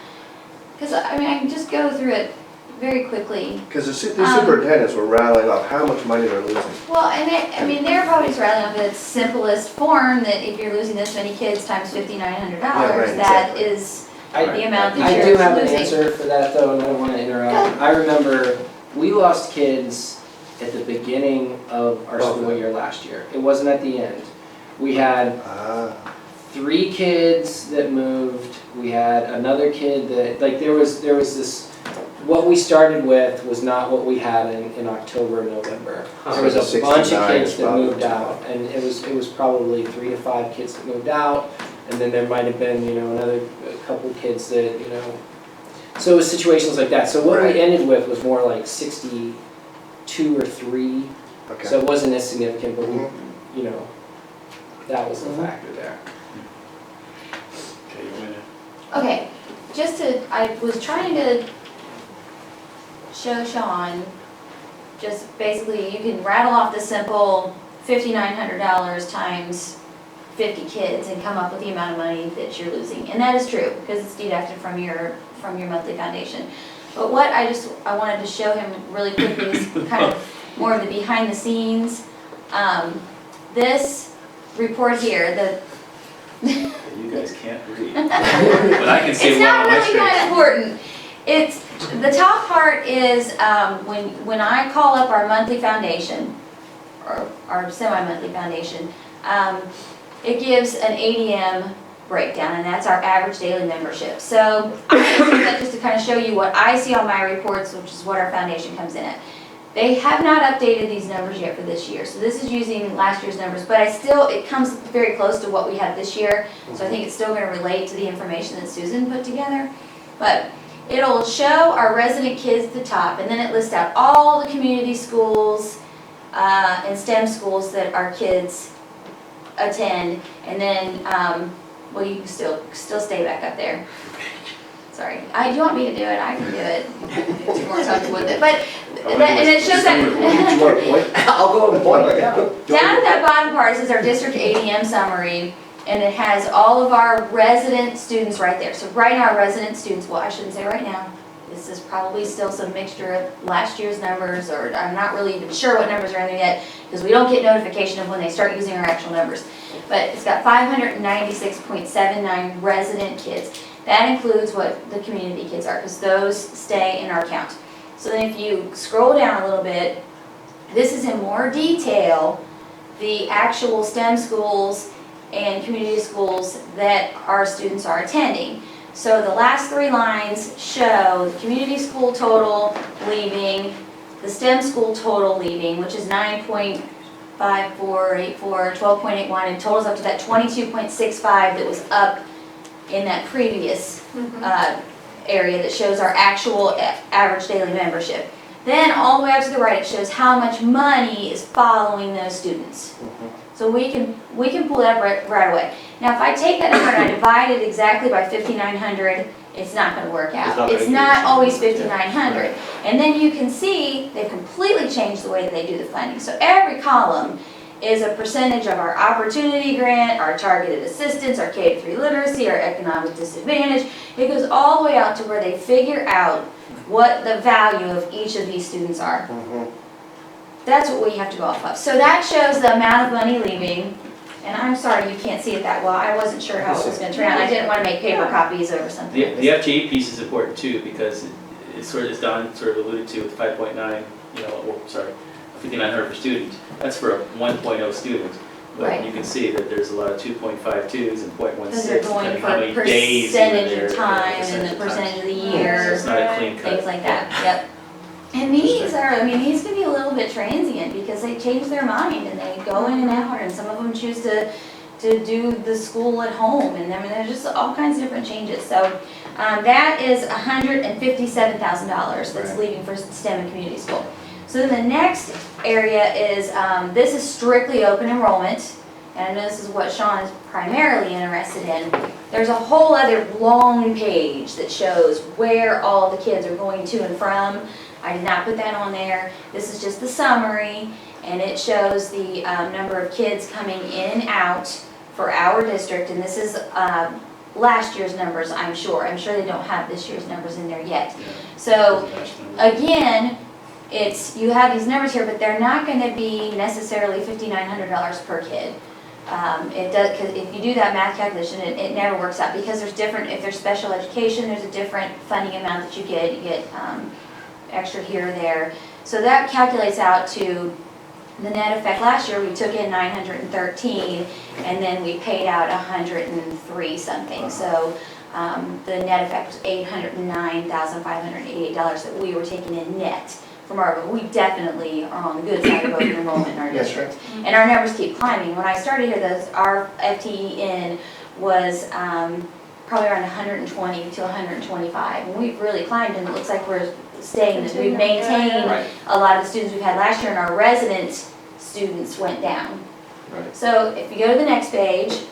because I mean, I can just go through it very quickly. Because the superintendents were rattling off how much money they're losing. Well, and I mean, they're probably just rattling off the simplest form, that if you're losing this many kids times $5,900, right, that exactly. is I- the amount that I you're do have an losing. answer for that though, and I don't want to interrupt. I remember we lost kids at the beginning of our school year last year. It wasn't at the end. We had 3 kids that moved. We had another kid that, like, there was this, what we started with was not what we had in October and November. There was a bunch of 69 kids is that probably moved out, and it was probably 3 to 5 kids that moved out, and then there might have been, another couple kids that, so it was situations like that. So what Right. we ended with was more like 62 or 3, Okay. so it wasn't as significant, but Mhm. that was the factor there. Okay, you want me Okay, I was trying to show Sean, just basically, you can rattle off the simple $5,900 times 50 kids and come up with the amount of money that you're losing. And that is true, because it's deducted from your monthly foundation. But what I wanted to show him really quickly is kind of more of the behind the scenes. This report here, You guys can't read. But I can see it's one not on my really that screen. important. It's, the top part is when I call up our monthly foundation, or our semi-monthly foundation, it gives an ADM breakdown, and that's our average daily membership. So I just did that just to kind of show you what I see on my reports, which is what our foundation comes in at. They have not updated these numbers yet for this year, so this is using last year's numbers, but it comes very close to what we have this year, so I think it's still gonna relate to the information that Susan put together. But it'll show our resident kids at the top, and then it lists out all the community schools and STEM schools that our kids attend, and then, well, you can still stay back up there. Sorry, do you want me to do it? I can do it. If you're more comfortable with it, but, and it shows that. I'll go and point. Down at that bottom part, it says our district ADM summary, and it has all of our resident students right there. So right now, our resident students, well, I shouldn't say right now, this is probably still some mixture of last year's numbers, or I'm not really even sure what numbers are in there yet, because we don't get notification of when they start using our actual numbers. But it's got 596.79 resident kids. That includes what the community kids are, because those stay in our count. So then if you scroll down a little bit, this is in more detail, the actual STEM schools and community schools that our students are attending. So the last 3 lines show the community school total leaving, the STEM school total leaving, which is 9.5484, 12.81, and totals up to that 22.65 that was up in that previous area that shows our actual average daily membership. Then all the way up to the right, it shows how much money is following those students. So we can pull that up right away. Now, if I take that number and I divide it exactly by 5,900, it's not going to work out. It's not always 5,900. And then you can see they've completely changed the way that they do the funding. So every column is a percentage of our opportunity grant, our targeted assistance, our K-3 literacy, our economic disadvantage. It goes all the way out to where they figure out what the value of each of these students are. That's what we have to go off of. So that shows the amount of money leaving. And I'm sorry you can't see it that well. I wasn't sure how it was going to turn out. I didn't want to make paper copies over something. The FTE piece is important too, because it's sort of, as Don sort of alluded to, with 5.9, 5,900 per student. That's for a 1.0 student. But Right. you can see that there's a lot of 2.52s and 0.16, Because they're going depending how many for days percentage you're of there, time and percentage the of time. percentage of the So year, it's not a clean cut. things like that, yep. And these can be a little bit transient because they change their mind and they go in and out, and some of them choose to do the school at home, and I mean, there's just all kinds of different changes. So that is $157,000 that's leaving for STEM and community school. So then the next area is, this is strictly open enrollment, and I know this is what Sean is primarily interested in. There's a whole other long page that shows where all the kids are going to and from. I did not put that on there. This is just the summary, and it shows the number of kids coming in and out for our district, and this is last year's numbers, I'm sure. I'm sure they don't have this year's numbers in there yet. So again, you have these numbers here, but they're not going to be necessarily $5,900 per kid. It does, because if you do that math calculation, it never works out, because there's different. If there's special education, there's a different funding amount that you get. You get extra here or there. So that calculates out to the net effect. Last year we took in 913, and then we paid out 103 something. So the net effect was $809,588 that we were taking in net from our. We definitely are on the good side of open enrollment in our district, and our numbers keep climbing. When I started here, our FTE in was probably around 120 to 125, and we've really climbed, and it looks like we're staying. We've maintained a lot of the students we've had last year, and our resident students went down. Right. So if you go to the next page,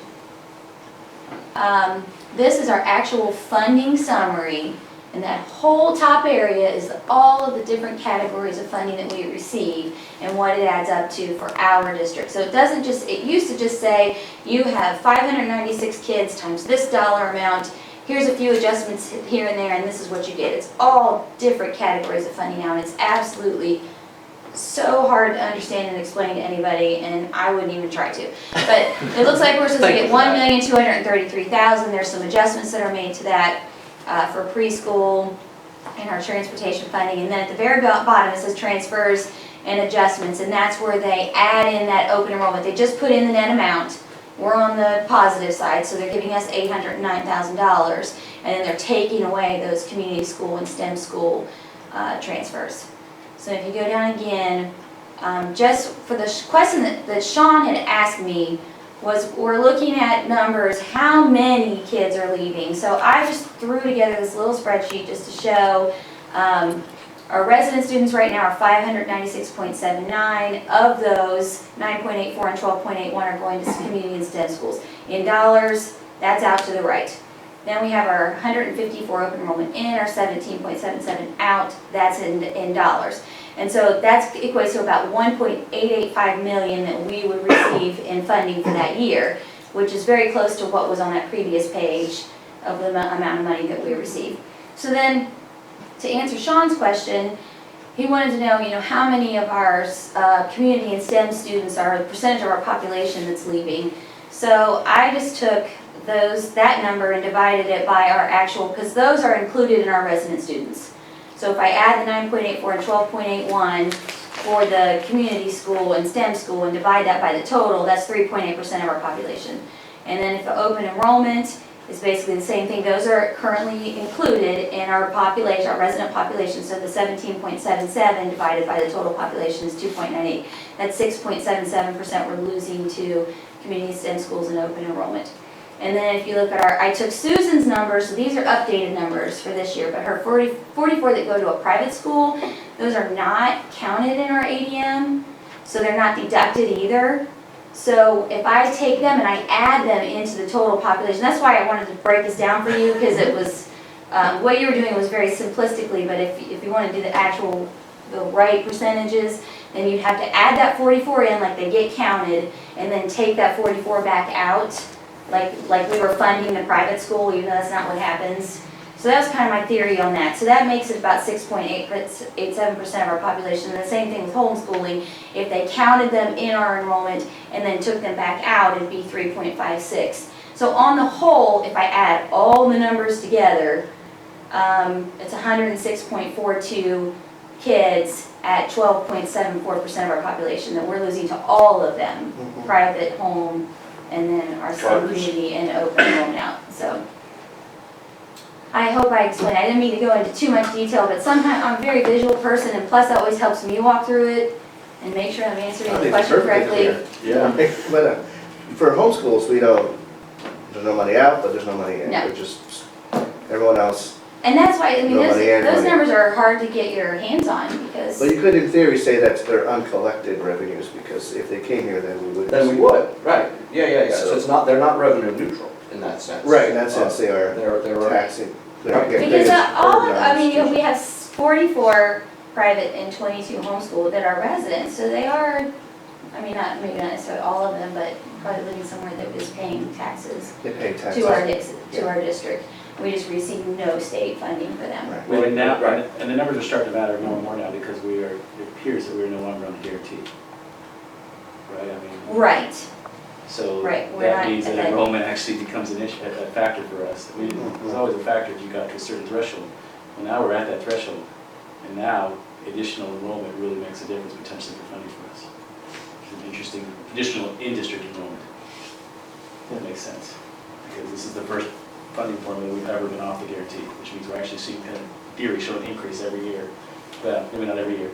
this is our actual funding summary, and that whole top area is all of the different categories of funding that we receive and what it adds up to for our district. So it doesn't just, it used to just say you have 596 kids times this dollar amount, here's a few adjustments here and there, and this is what you get. It's all different categories of funding now, and it's absolutely so hard to understand and explain to anybody, and I wouldn't even try to. But it looks like we're supposed to get $1,233,000. There's some adjustments that are made to that for preschool and our transportation funding, and then at the very bottom it says transfers and adjustments, and that's where they add in that open enrollment. They just put in the net amount. We're on the positive side, so they're giving us $809,000, and then they're taking away those community school and STEM school transfers. So if you go down again, just for the question that Sean had asked me, was we're looking at numbers, how many kids are leaving. So I just threw together this little spreadsheet just to show our resident students right now are 596.79. Of those, 9.84 and 12.81 are going to community and STEM schools. In dollars, that's out to the right. Then we have our 154 open enrollment in, our 17.77 out, that's in dollars. And so that equates to about 1.885 million that we would receive in funding for that year, which is very close to what was on that previous page of the amount of money that we received. So then, to answer Sean's question, he wanted to know, how many of our community and STEM students are the percentage of our population that's leaving. So I just took that number and divided it by our actual, because those are included in our resident students. So if I add the 9.84 and 12.81 for the community school and STEM school and divide that by the total, that's 3.8% of our population. And then if the open enrollment is basically the same thing, those are currently included in our population, our resident population. So the 17.77 divided by the total population is 2.98. That's 6.77% we're losing to community STEM schools and open enrollment. And then if you look at I took Susan's numbers, so these are updated numbers for this year, but her 44 that go to a private school, those are not counted in our ADM, so they're not deducted either. So if I take them and I add them into the total population, that's why I wanted to break this down for you, because it was, what you were doing was very simplistically, but if you want to do the right percentages, then you'd have to add that 44 in like they get counted, and then take that 44 back out. Like we were funding the private school, even though that's not what happens. So that was kind of my theory on that. So that makes it about 6.87% of our population. And the same thing with homeschooling. If they counted them in our enrollment and then took them back out, it'd be 3.56. So on the whole, if I add all the numbers together, it's 106.42 kids at 12.74% of our population that we're losing to all of them, private, home, and then our STEM community and open enrollment out. So I hope I explained. I didn't mean to go into too much detail, but sometimes I'm a very visual person, and plus that always helps me walk through it and make sure I'm answering the question correctly. Yeah. But for homeschools, there's no money out, but there's no money in. No. We're just, everyone else. And that's why, No money in, those money. numbers are hard to get your hands on, because. But you could in theory say that they're uncollected revenues, because if they came here, then we would. Then we would, right, yeah. So So- they're not revenue neutral in that sense. Right, in that sense, they are They're taxing. Right. Because we have 44 private and 22 homeschool that are residents, so they are, maybe not necessarily all of them, but probably living somewhere that is paying taxes They pay taxes. to our district. We just receive no state funding for them. Right. Well, and now, Right. and the numbers are starting to matter more and more now because it appears that we're no longer on the guarantee. Right, Right, so Right, we're that not means that at that- enrollment actually becomes a factor for us. It was always a factor if you got to a certain threshold. Well, now we're at that threshold, and now additional enrollment really makes a difference potentially for funding for us. It's an interesting, additional in-district enrollment. That makes sense, because this is the first funding formula we've ever been off the guarantee, which means we're actually seeing, in theory, show an increase every year. Well, maybe not every year,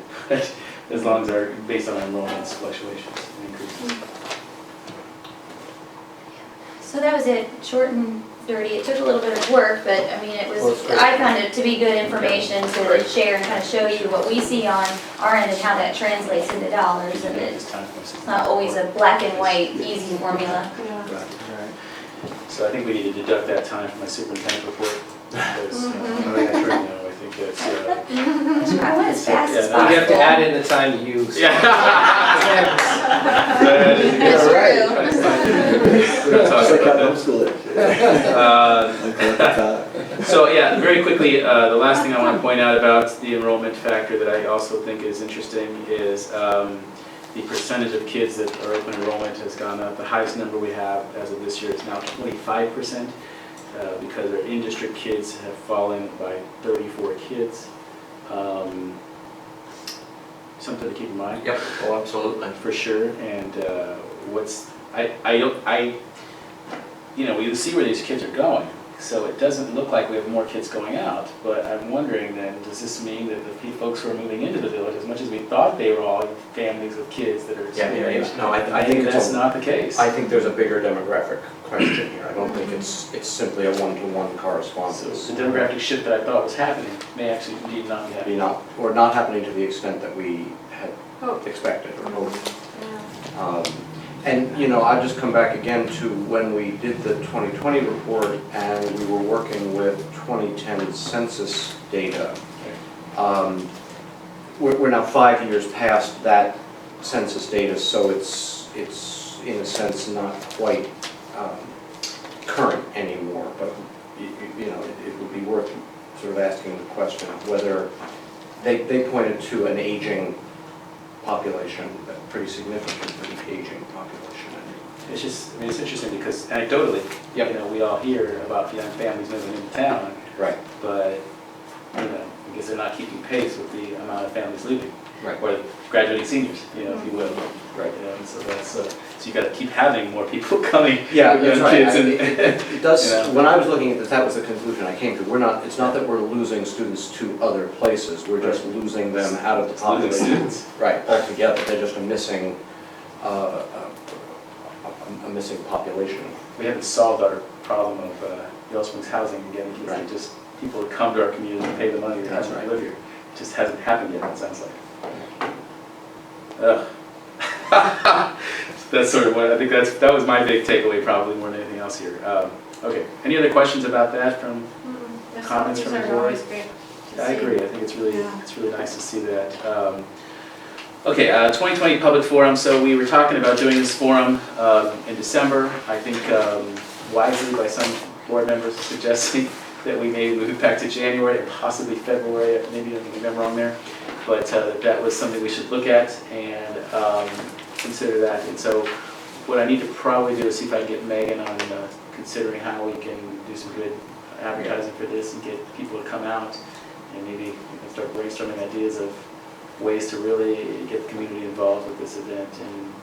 as long as based on our enrollments fluctuations and increases. so that was it, short and dirty. It took a little bit of work, but it Well, was, it's great. I found it to be good information to Great. share and kind of show you what we see on our end and how that translates into dollars, and It's it's time for us. not always a black and white, easy formula. So I think we need to deduct that time from my superintendent report. Because, Oh, yeah, true. I think that's, I went as fast as Yeah, possible. You have to add in the time you use. yeah. That's true. We don't talk about that. Homeschooling. So yeah, very quickly, the last thing I want to point out about the enrollment factor that I also think is interesting is the percentage of kids that are open enrollment has gone up. The highest number we have as of this year is now 25%, because our in-district kids have fallen by 34 kids. Something to keep in mind. Yep, oh, absolutely. For sure, and we see where these kids are going. So it doesn't look like we have more kids going out, but I'm wondering then, does this mean that the folks who are moving into the village, as much as we thought they were all families with kids that are experienced, No, I think that's it's not the case. I think there's a bigger demographic question here. I don't think it's simply a one-to-one So correspondence. the demographic shift that I thought was happening may actually indeed not be Maybe happening. not, or not happening to the extent that we had Hope. expected or hoped. Yeah. And, you know, I'll just come back again to when we did the 2020 report and we were working with 2010 census data. We're now 5 years past that census data, so it's in a sense not quite current anymore, but you know, it would be worth sort of asking the question of whether they pointed to an aging population, a pretty significant, pretty aging population. It's just, I mean, it's interesting because anecdotally, you know, we all hear about young families moving into town, Right, but, you know, I guess they're not keeping pace with the amount of families leaving, right, or graduating seniors, you know, if you will. right. You know, and so that's, so you gotta keep having more people coming Yeah, with that's young right. kids I mean, and. it does, you know. when I was looking at this, that was the conclusion I came to. We're not, it's not that we're losing students to other places, we're just losing them out of the It's losing population. students. Right, altogether, they're just a missing population. We haven't solved our problem of Yellow Springs housing and getting kids, Right. to just people who come to our community and pay the money to That's come and right. live here. It just hasn't happened yet, it sounds like. Ugh. That's sort of what, I think that was my big takeaway probably more than anything else here. Okay, any other questions about that from, Yes, Comments these from the are board? always great to I see. agree, I think it's really, Yeah. it's really nice to see that. Okay, 2020 public forum, so we were talking about doing this forum in December. I think wisely by some board members suggesting that we maybe move it back to January or possibly February, maybe I'm wrong there. But that was something we should look at and consider that. And so what I need to probably do is see if I can get Megan on considering how we can do some good advertising for this and get people to come out and maybe we can start brainstorming ideas of ways to really get the community involved with this event and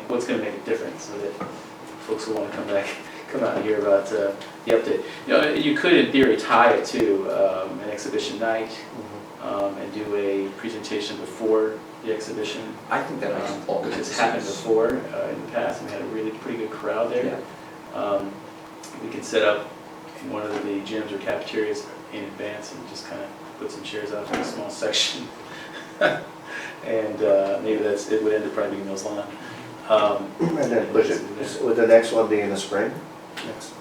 what's going to make a difference so that folks will want to come out and hear about the update. You know, you could in theory tie it to an exhibition night and do a presentation before the exhibition, I think that makes all which kinds of has happened sense. before in the past, and we had a really pretty good crowd there. We could set up in one of the gyms or cafeterias in advance and just kind of put some chairs out in a small section. And maybe it would end up probably being Mills Lawn. And then push it, would the next one be in the spring?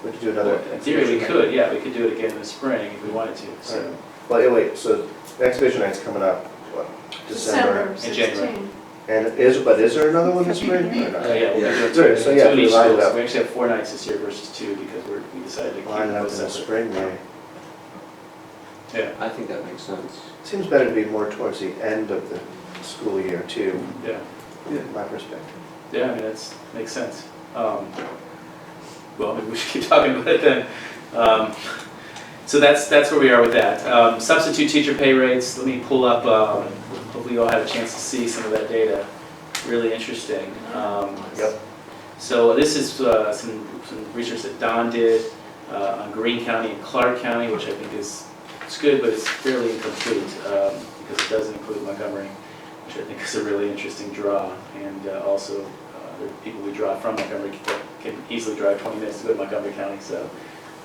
We could do another. In theory, we could, yeah, we could do it again in the spring if we wanted to, so. Well, wait, so the exhibition night's coming up, what, December? In January. 16. And is there another one this spring? Or not? Oh, yeah, we'll Yeah. do it Sure, so yeah, two in we each line it school. So up. we actually have 4 nights this year versus 2 because we decided to keep Line it up those in the separate. spring, maybe. Yeah, I think that makes sense. Seems better to be more towards the end of the school year too, yeah, in my perspective. yeah, I mean, makes sense. Well, maybe we should keep talking about it then. So that's where we are with that. Substitute teacher pay rates, let me pull up, hopefully you all had a chance to see some of that data. Really interesting. Yep. So this is some research that Don did on Greene County and Clark County, which I think it's good, but it's fairly incomplete because it doesn't include Montgomery, which I think is a really interesting draw. And also, there are people we draw from Montgomery that can easily drive 20 minutes to go to Montgomery County, so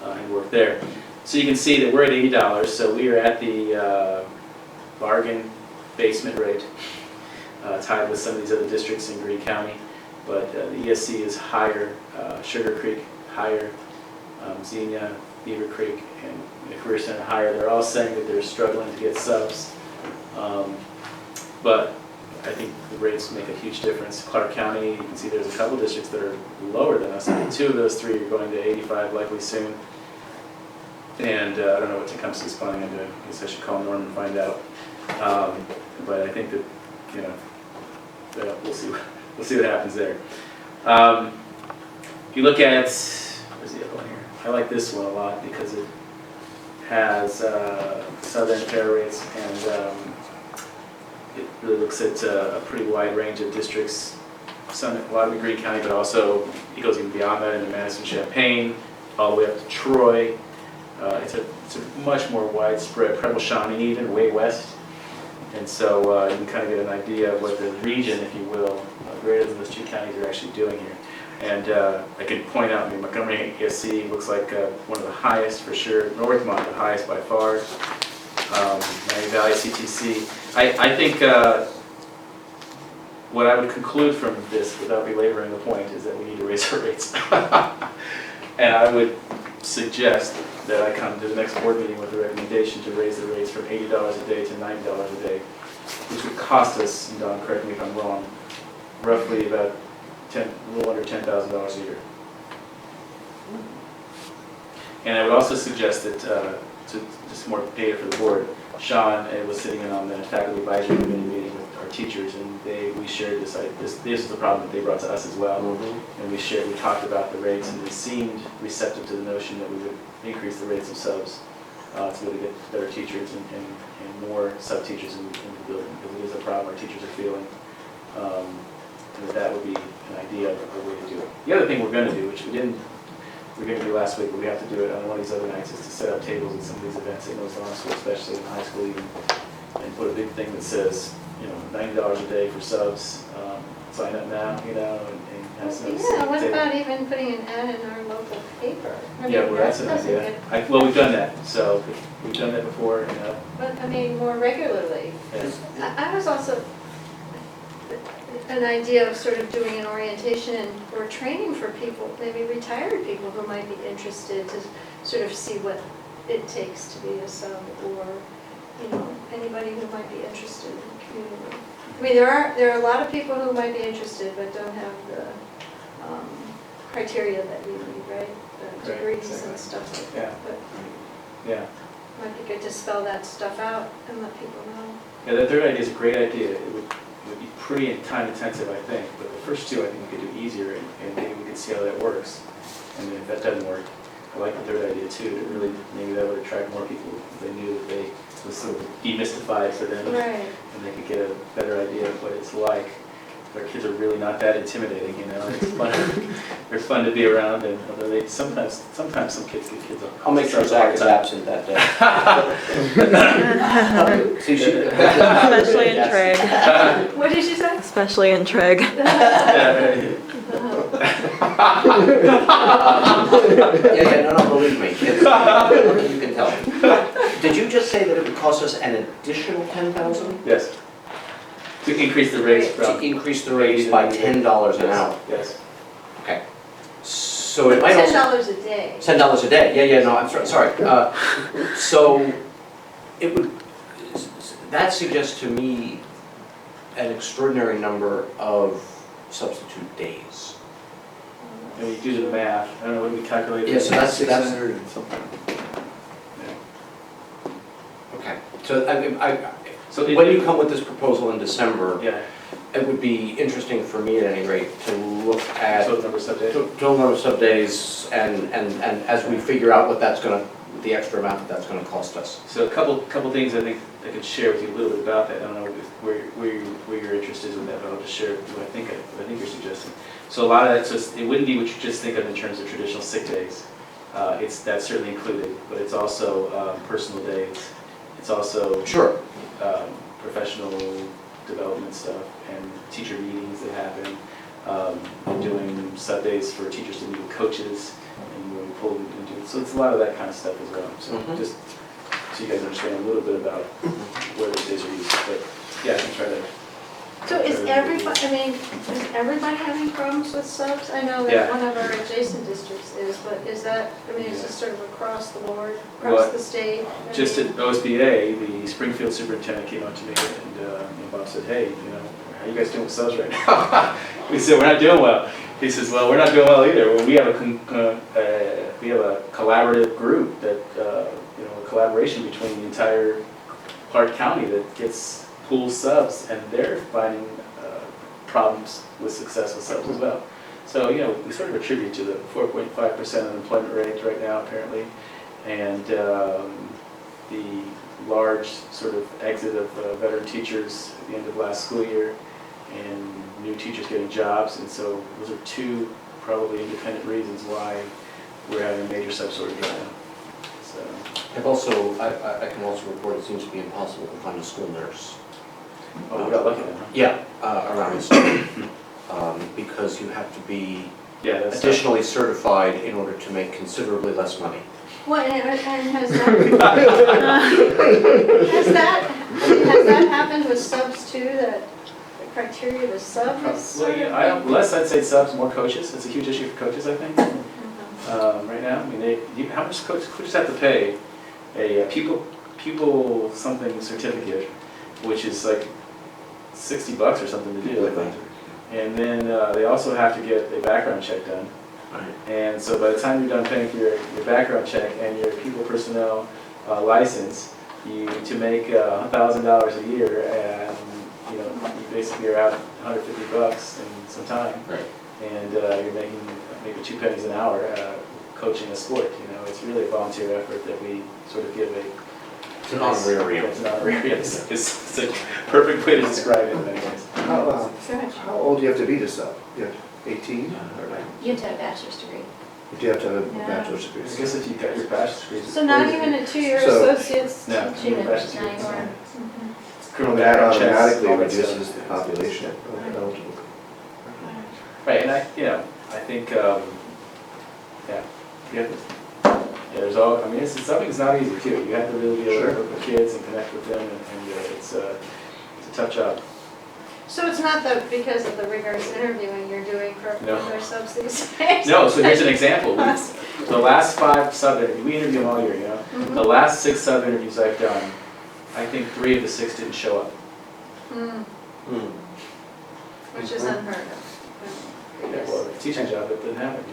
and work there. So you can see that we're at $80, so we are at the bargain basement rate, tied with some of these other districts in Greene County. But the ESC is higher, Sugar Creek higher, Xenia, Beaver Creek, and the Career Center higher. They're all saying that they're struggling to get subs. But I think the rates make a huge difference. Clark County, you can see there's a couple districts that are lower than us. 2 of those 3 are going to 85 likely soon. And I don't know what Tecumseh is planning on doing. I guess I should call Norm and find out. But I think that, you know, we'll see what happens there. If you look at, where's the other one here? I like this one a lot because it has southern fair rates and it really looks at a pretty wide range of districts. A lot of in Greene County, but also it goes even beyond that into Madison, Champaign, all the way up to Troy. It's a much more widespread, Preble Shawnee even, way west. And so you can kind of get an idea of what the region, if you will, greater than those two counties are actually doing here. And I can point out, I mean, Montgomery ESC looks like one of the highest for sure. Northmont, the highest by far. Miami Valley CTC. I think what I would conclude from this, without belaboring the point, is that we need to raise our rates. And I would suggest that I come to the next board meeting with a recommendation to raise the rates from $80 a day to $90 a day, which would cost us, and Don, correct me if I'm wrong, roughly about a little under $10,000 a year. And I would also suggest that, just more data for the board, Sean was sitting in on the faculty advisory committee meeting with our teachers, and we shared this is the problem that they brought to us as well. And we talked about the rates, and they seemed receptive to the notion that we would increase the rates of subs to really get better teachers and more sub-teachers in the building, because it is a problem our teachers are feeling. And that would be an idea of a way to do it. The other thing we're going to do, which we were going to do last week, but we have to do it on one of these other nights, is to set up tables at some of these events in North School, especially in high school even, and put a big thing that says, $90 a day for subs, sign up now, and have some. Yeah, what about even putting an ad in our local paper? I Yeah, mean, well, that's an doesn't idea. get- Well, we've done that, so we've done that before, But, I mean, more regularly. yeah. I was also, an idea of sort of doing an orientation or training for people, maybe retired people who might be interested to sort of see what it takes to be a sub, or, anybody who might be interested in the community. I mean, there are a lot of people who might be interested but don't have the criteria that we need, right? The Right, degrees exactly. and stuff like Yeah. that. But Yeah. it might be good to spell that stuff out and let people know. Yeah, the third idea is a great idea. It would be pretty time intensive, I think, but the first two I think we could do easier, and maybe we could see how that works. And if that doesn't work, I like the third idea too, that really, maybe that would attract more people if they knew that they was sort of demystified for them, Right. and they could get a better idea of what it's like. Their kids are really not that intimidating, It's fun. They're fun to be around, and although they sometimes some kids get kids. I'll make sure Zach is absent that day. See, Especially in Treg. What did you say? Especially in Treg. No, believe me, you can tell. Did you just say that it would cost us an additional 10,000? Yes. To increase the rates To from. increase the rates by $10 an hour? Yes. Okay. So it might also. $10 a day. $10 a day, yeah, no, I'm sorry. So it would, that suggests to me an extraordinary number of substitute days. And we do the math, I don't know what we calculated. Yeah, so that's. 600 and something. Okay, so So when you come with this proposal in December, Yeah, it would be interesting for me at any rate to look at so the number of subdays. total number of sub-days and as we figure out what that's gonna, the extra amount that's gonna cost us. So a couple things I think I could share with you a little bit about that. I don't know where your interest is in that, but I'll just share what I think you're suggesting. So a lot of that's just, it wouldn't be what you just think of in terms of traditional sick days. That's certainly included, but it's also personal days. It's also Sure. professional development stuff and teacher meetings that happen. Doing sub days for teachers to meet with coaches, and when we pull them into, so it's a lot of that kind of stuff as well. So Mhm. just so you guys understand a little bit about where those days are used. But yeah, I can try to. So is everybody having problems with subs? I know Yeah. that one of our adjacent districts is, but is that, is this sort of across the board, across Well, the state? Just at OSBA, the Springfield superintendent came up to me and Bob said, hey, how you guys doing with subs right now? We said, we're not doing well. He says, well, we're not doing well either. Well, we have a collaborative group that, a collaboration between the entire Clark County that gets pool subs, and they're finding problems with success with subs as well. So, we sort of attribute to the 4.5% unemployment rate right now, apparently, and the large sort of exit of veteran teachers at the end of last school year, and new teachers getting jobs. And so those are two probably independent reasons why we're having a major sub shortage right now. So, I can also report it seems to be impossible to find a school nurse. oh, we got lucky then, huh? Yeah, around the state. Because you have to be Yeah, that's. additionally certified in order to make considerably less money. What, and has that happened with subs too, that the criteria of sub is Well, sort of? yeah, less I'd say subs, more coaches. It's a huge issue for coaches, I think, right now. I mean, how much coaches have to pay a pupil something certificate, which is like $60 or something to do, I think. And then they also have to get a background check done. And so by the time you're done paying for your background check and your pupil personnel license, to make $1,000 a year, and you basically are out $150 in some time. Right. And you're making maybe 2 pennies an hour coaching a sport. It's really a volunteer effort that we sort of give a. It's an honorarium. It's an honorarium. It's a perfect way to describe it in many ways. How old do you have to be to sub? You have 18? You have to have a bachelor's degree. Do you have to have a Yeah. bachelor's degree? I guess if you got your bachelor's degree. So not even a 2-year So- associate's No, teaching no it? bachelor's Not degree. anymore. Criminal That background checks, automatically all that stuff. reduces the population eligible. Right, and I think, there's all, I mean, it's something that's not easy too. You have to really be able to work with kids and connect with them, and it's a tough job. So it's not because of the rigorous interviewing you're doing for No. other subs these days? No, so here's an example. The last 5 sub interviews, we interview them all year, The last 6 sub interviews I've done, I think 3 of the 6 didn't show up. Which is unheard of. Yeah, well, the teaching job, it didn't happen,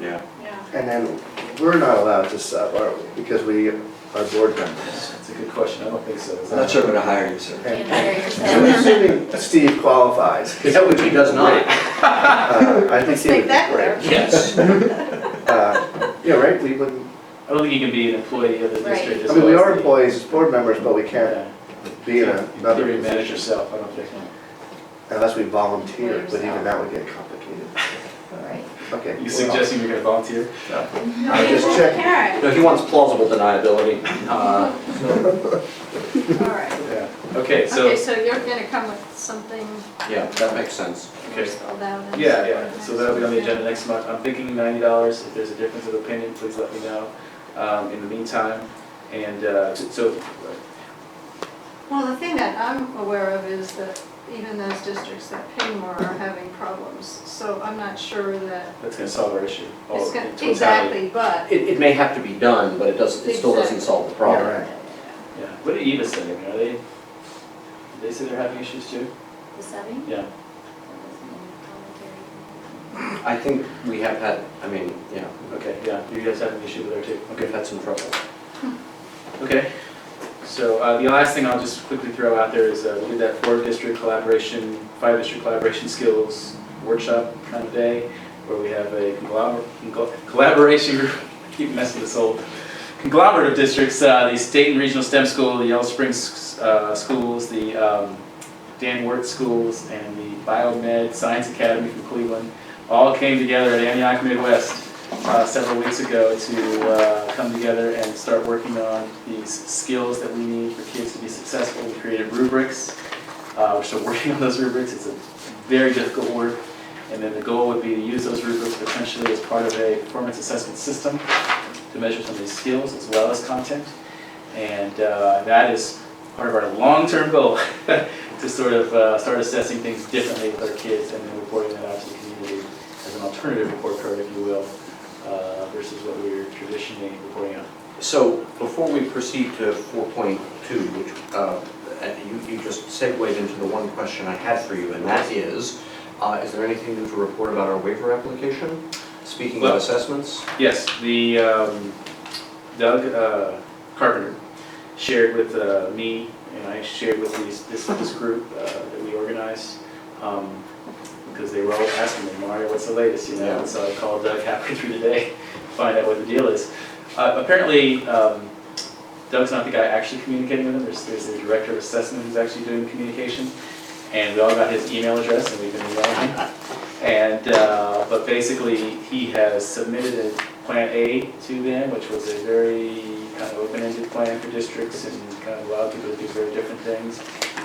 Yeah. Yeah. And then we're not allowed to sub, are we? Because we are board members. That's a good question. I don't think so. I'm not sure I'm gonna hire you, sir. Can't And hire I'm yourself. assuming Steve qualifies. Yeah, which he does not. I think Let's he make would be that great. clear. Yes. Yeah, right, we wouldn't, I don't think you can be an employee of the Right. district. as I mean, we well as are the- employees, as board members, but we can't Yeah. be in You another can't manage position yourself, I don't think. unless we volunteer, but even that would get complicated. Right. Okay. You well, suggesting you're gonna volunteer? I'm just checking. Karen, No, he wants plausible deniability. all right. Yeah. Okay, Okay, so, so you're gonna come with something Yeah, that makes sense. okay. spelled out? and Yeah, stuff. so that'll be on the agenda next month. I'm thinking $90. If there's a difference of opinion, please let me know. In the meantime, and so, Well, the thing that I'm aware of is that even those districts that pay more are having problems. So I'm not sure that that's gonna solve our issue. all it's in gonna, totality. exactly, but. It may have to be done, but it still doesn't solve the problem. Yeah, right. Yeah. What did Eva say? Did they say they're having issues too? The subbing? Yeah. I think we have had, yeah, Okay, yeah. You guys have an issue with her too? we've had some trouble. Okay, so the last thing I'll just quickly throw out there is we did that 5-district collaboration skills workshop kind of day, where we have a collaboration group, I keep messing this old, conglomerate of districts, the state and regional STEM school, the Yellow Springs schools, the Dan Wirt schools, and the Biomed Science Academy from Cleveland, all came together at Antioch Midwest several weeks ago to come together and start working on these skills that we need for kids to be successful. We created rubrics. We're still working on those rubrics. It's a very difficult work. And then the goal would be to use those rubrics potentially as part of a performance assessment system to measure some of these skills as well as content. And that is part of our long-term goal to sort of start assessing things differently with our kids and then reporting that out to the community as an alternative report card, if you will, versus what we were traditionally reporting on. So before we proceed to 4.2, which you just segued into the one question I had for you, and that is there anything new to report about our waiver application? Speaking Well, of assessments? Yes, the Doug Carpenter shared with me, and I shared with this group that we organized, because they were all asking me, Mario, what's the latest, Yeah. And so I called Doug halfway through the day to find out what the deal is. Apparently, Doug's not the guy actually communicating with him. There's the director of assessment who's actually doing communication, and we all got his email address, and we've been emailing him. And but basically, he has submitted Plan A to them, which was a very kind of open-ended plan for districts and kind of allowed people to do very different things.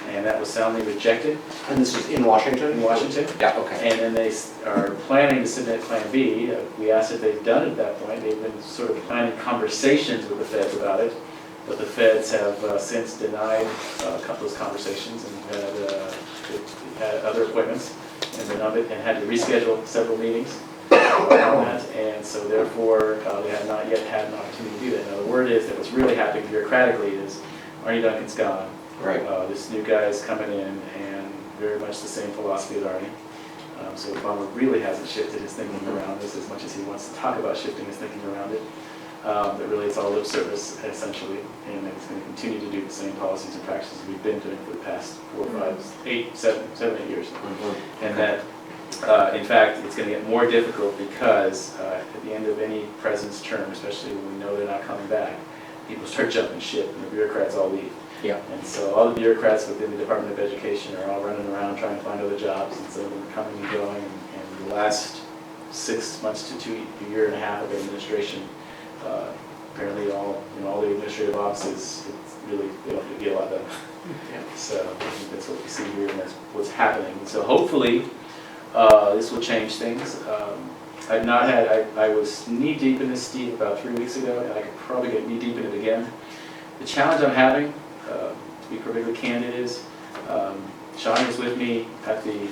And that was soundly rejected And this is in Washington? in Washington. Yeah, okay. And then they are planning to submit Plan B. We asked if they've done it at that point. They've been sort of planning conversations with the feds about it, but the feds have since denied a couple of those conversations and had other appointments and and had to reschedule several meetings on that. And so therefore, they have not yet had an opportunity to do that. Now, the word is that what's really happening bureaucratically is Arnie Duncan's gone. Right. This new guy is coming in and very much the same philosophy as Arnie. So Obama really hasn't shifted his thinking around this as much as he wants to talk about shifting his thinking around it. But really it's all lip service essentially, and it's going to continue to do the same policies and practices we've been doing for the past 4, 5, 8, 7, 8 years. And that, in fact, it's going to get more difficult because at the end of any president's term, especially when we know they're not coming back, people start jumping ship and the bureaucrats all leave. Yeah. And so all the bureaucrats within the Department of Education are all running around trying to find other jobs, and so they're coming and going. And the last 6 months to a year and a half of administration, apparently all the administrative offices, it's really, they don't get a lot done. So I think that's what we see here, and that's what's happening. And so hopefully this will change things. I was knee deep in this, Steve, about 3 weeks ago, and I could probably get knee deep in it again. The challenge I'm having, to be perfectly candid, is Sean was with me at the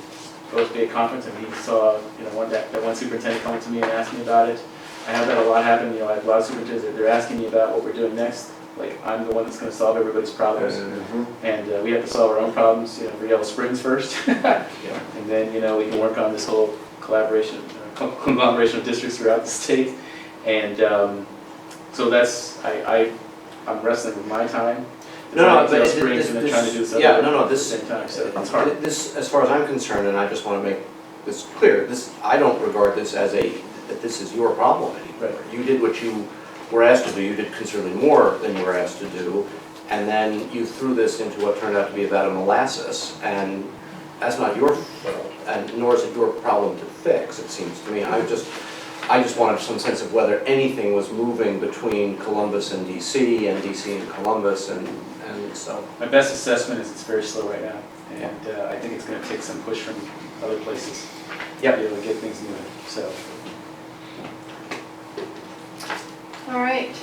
OSBA conference, and he saw that one superintendent come to me and asked me about it. I have that a lot happen. I have a lot of superintendents, they're asking me about what we're doing next. Like, I'm the one that's going to solve everybody's problems. And we have to solve our own problems for Yellow Springs first. And then we can work on this whole conglomeration of districts throughout the state. And so that's, I'm wrestling with my time. No, Yellow Springs and then trying to do this other at the the same time, so it's hard. This, as far as I'm concerned, and I just want to make this clear, I don't regard this as that this is your problem anymore. Right. You did what you were asked to do. You did considerably more than you were asked to do, and then you threw this into what turned out to be a vat of molasses, and that's not your fault, and nor is it your problem to fix, it seems to me. I just wanted some sense of whether anything was moving between Columbus and DC, and DC and Columbus, and so. My best assessment is it's very slow right now, and I think it's going to take some push from other places to be able to get things moving. So. All right.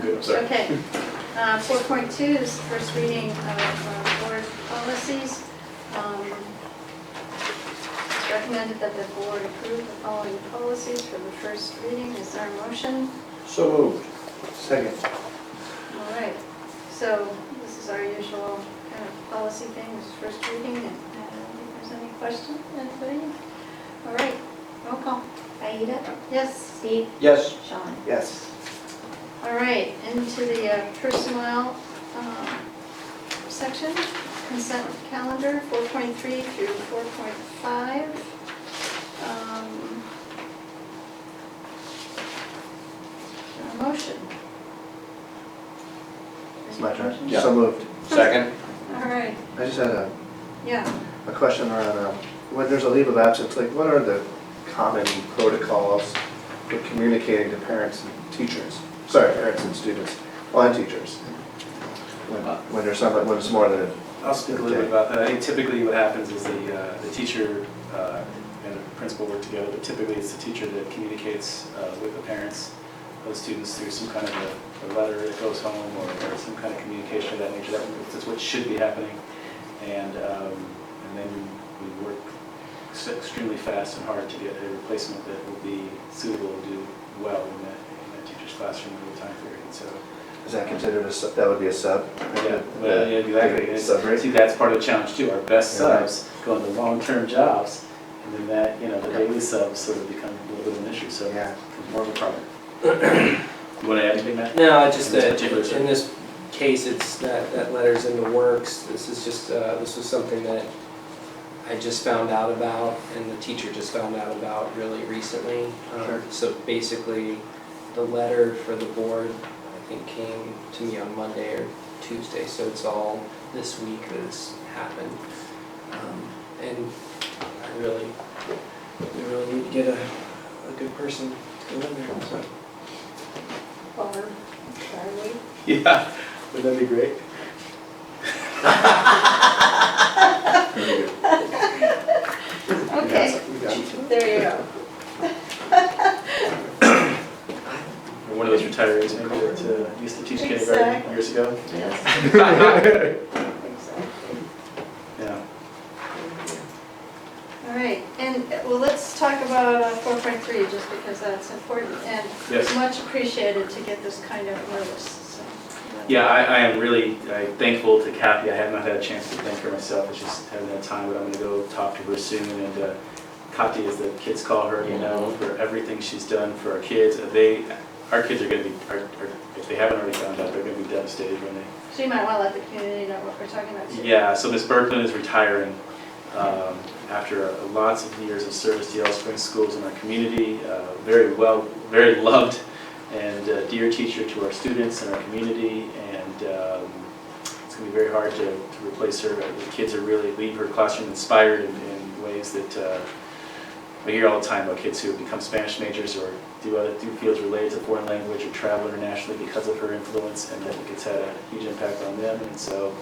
Good, sorry. Okay. 4.2 is the first reading of board policies. It's recommended that the board approve the following policies for the first reading. Is there a motion? So moved. Second. All right. So this is our usual kind of policy thing, this is first reading. And I don't think there's any question, anybody? All right, roll call. Aida? Yes. Steve? Yes. Sean? Yes. All right, into the personnel section, consent calendar, 4.3 through 4.5. A motion. It's my turn. Yeah. So moved. Second. All right, I just had yeah. a question around, when there's a leave of absence, like what are the common protocols for communicating to parents and teachers? Sorry, parents and students, well, and teachers. When there's something, when it's more than I'll speak a little bit about that. I think typically what happens is the teacher and the principal work together, but typically it's the teacher that communicates with the parents of the students through some kind of a letter that goes home or some kind of communication of that nature. That's what should be happening. And then we work extremely fast and hard to get a replacement that will be suitable to do well in that teacher's classroom over the time period. So. is that considered that would be a sub? Yeah, well, yeah, exactly. Sub rate? See, that's part of the challenge too. Our best subs go into long-term jobs, and then that, the daily subs sort of become a little bit of an issue, so Yeah. it's more of a problem. You want to add anything, Matt? No, it's just In this that particular in this case, it's that letter's in the works. This is just, this was something that I just found out about and the teacher just found out about really recently. Sure. So basically, the letter for the board, I think, came to me on Monday or Tuesday, so it's all this week that has happened. And We really need to get a good person to go in there, so. Or, Charlie. Yeah, would that be great? Okay, there you go. Or one of those retirees maybe that used to teach kindergarten Exactly. years ago. Yes. Exactly. Yeah. All right, and well, let's talk about 4.3 just because that's important and Yes. much appreciated to get this kind of notice. So, Yeah, I am really thankful to Kathy. I have not had a chance to thank her myself. I just haven't had time, but I'm going to go talk to her soon. And Kathy, as the kids call her, for everything she's done for our kids. Our kids are going to be, if they haven't already found out, they're going to be devastated when they. So you might want to let the community know what we're talking about too. Yeah, so Miss Berkman is retiring after lots of years of service to Yellow Springs schools in our community. Very loved and dear teacher to our students and our community, and it's going to be very hard to replace her. The kids are really leave her classroom inspired in ways that I hear all the time about kids who become Spanish majors or do fields related to foreign language or travel internationally because of her influence, and I think it's had a huge impact on them. And so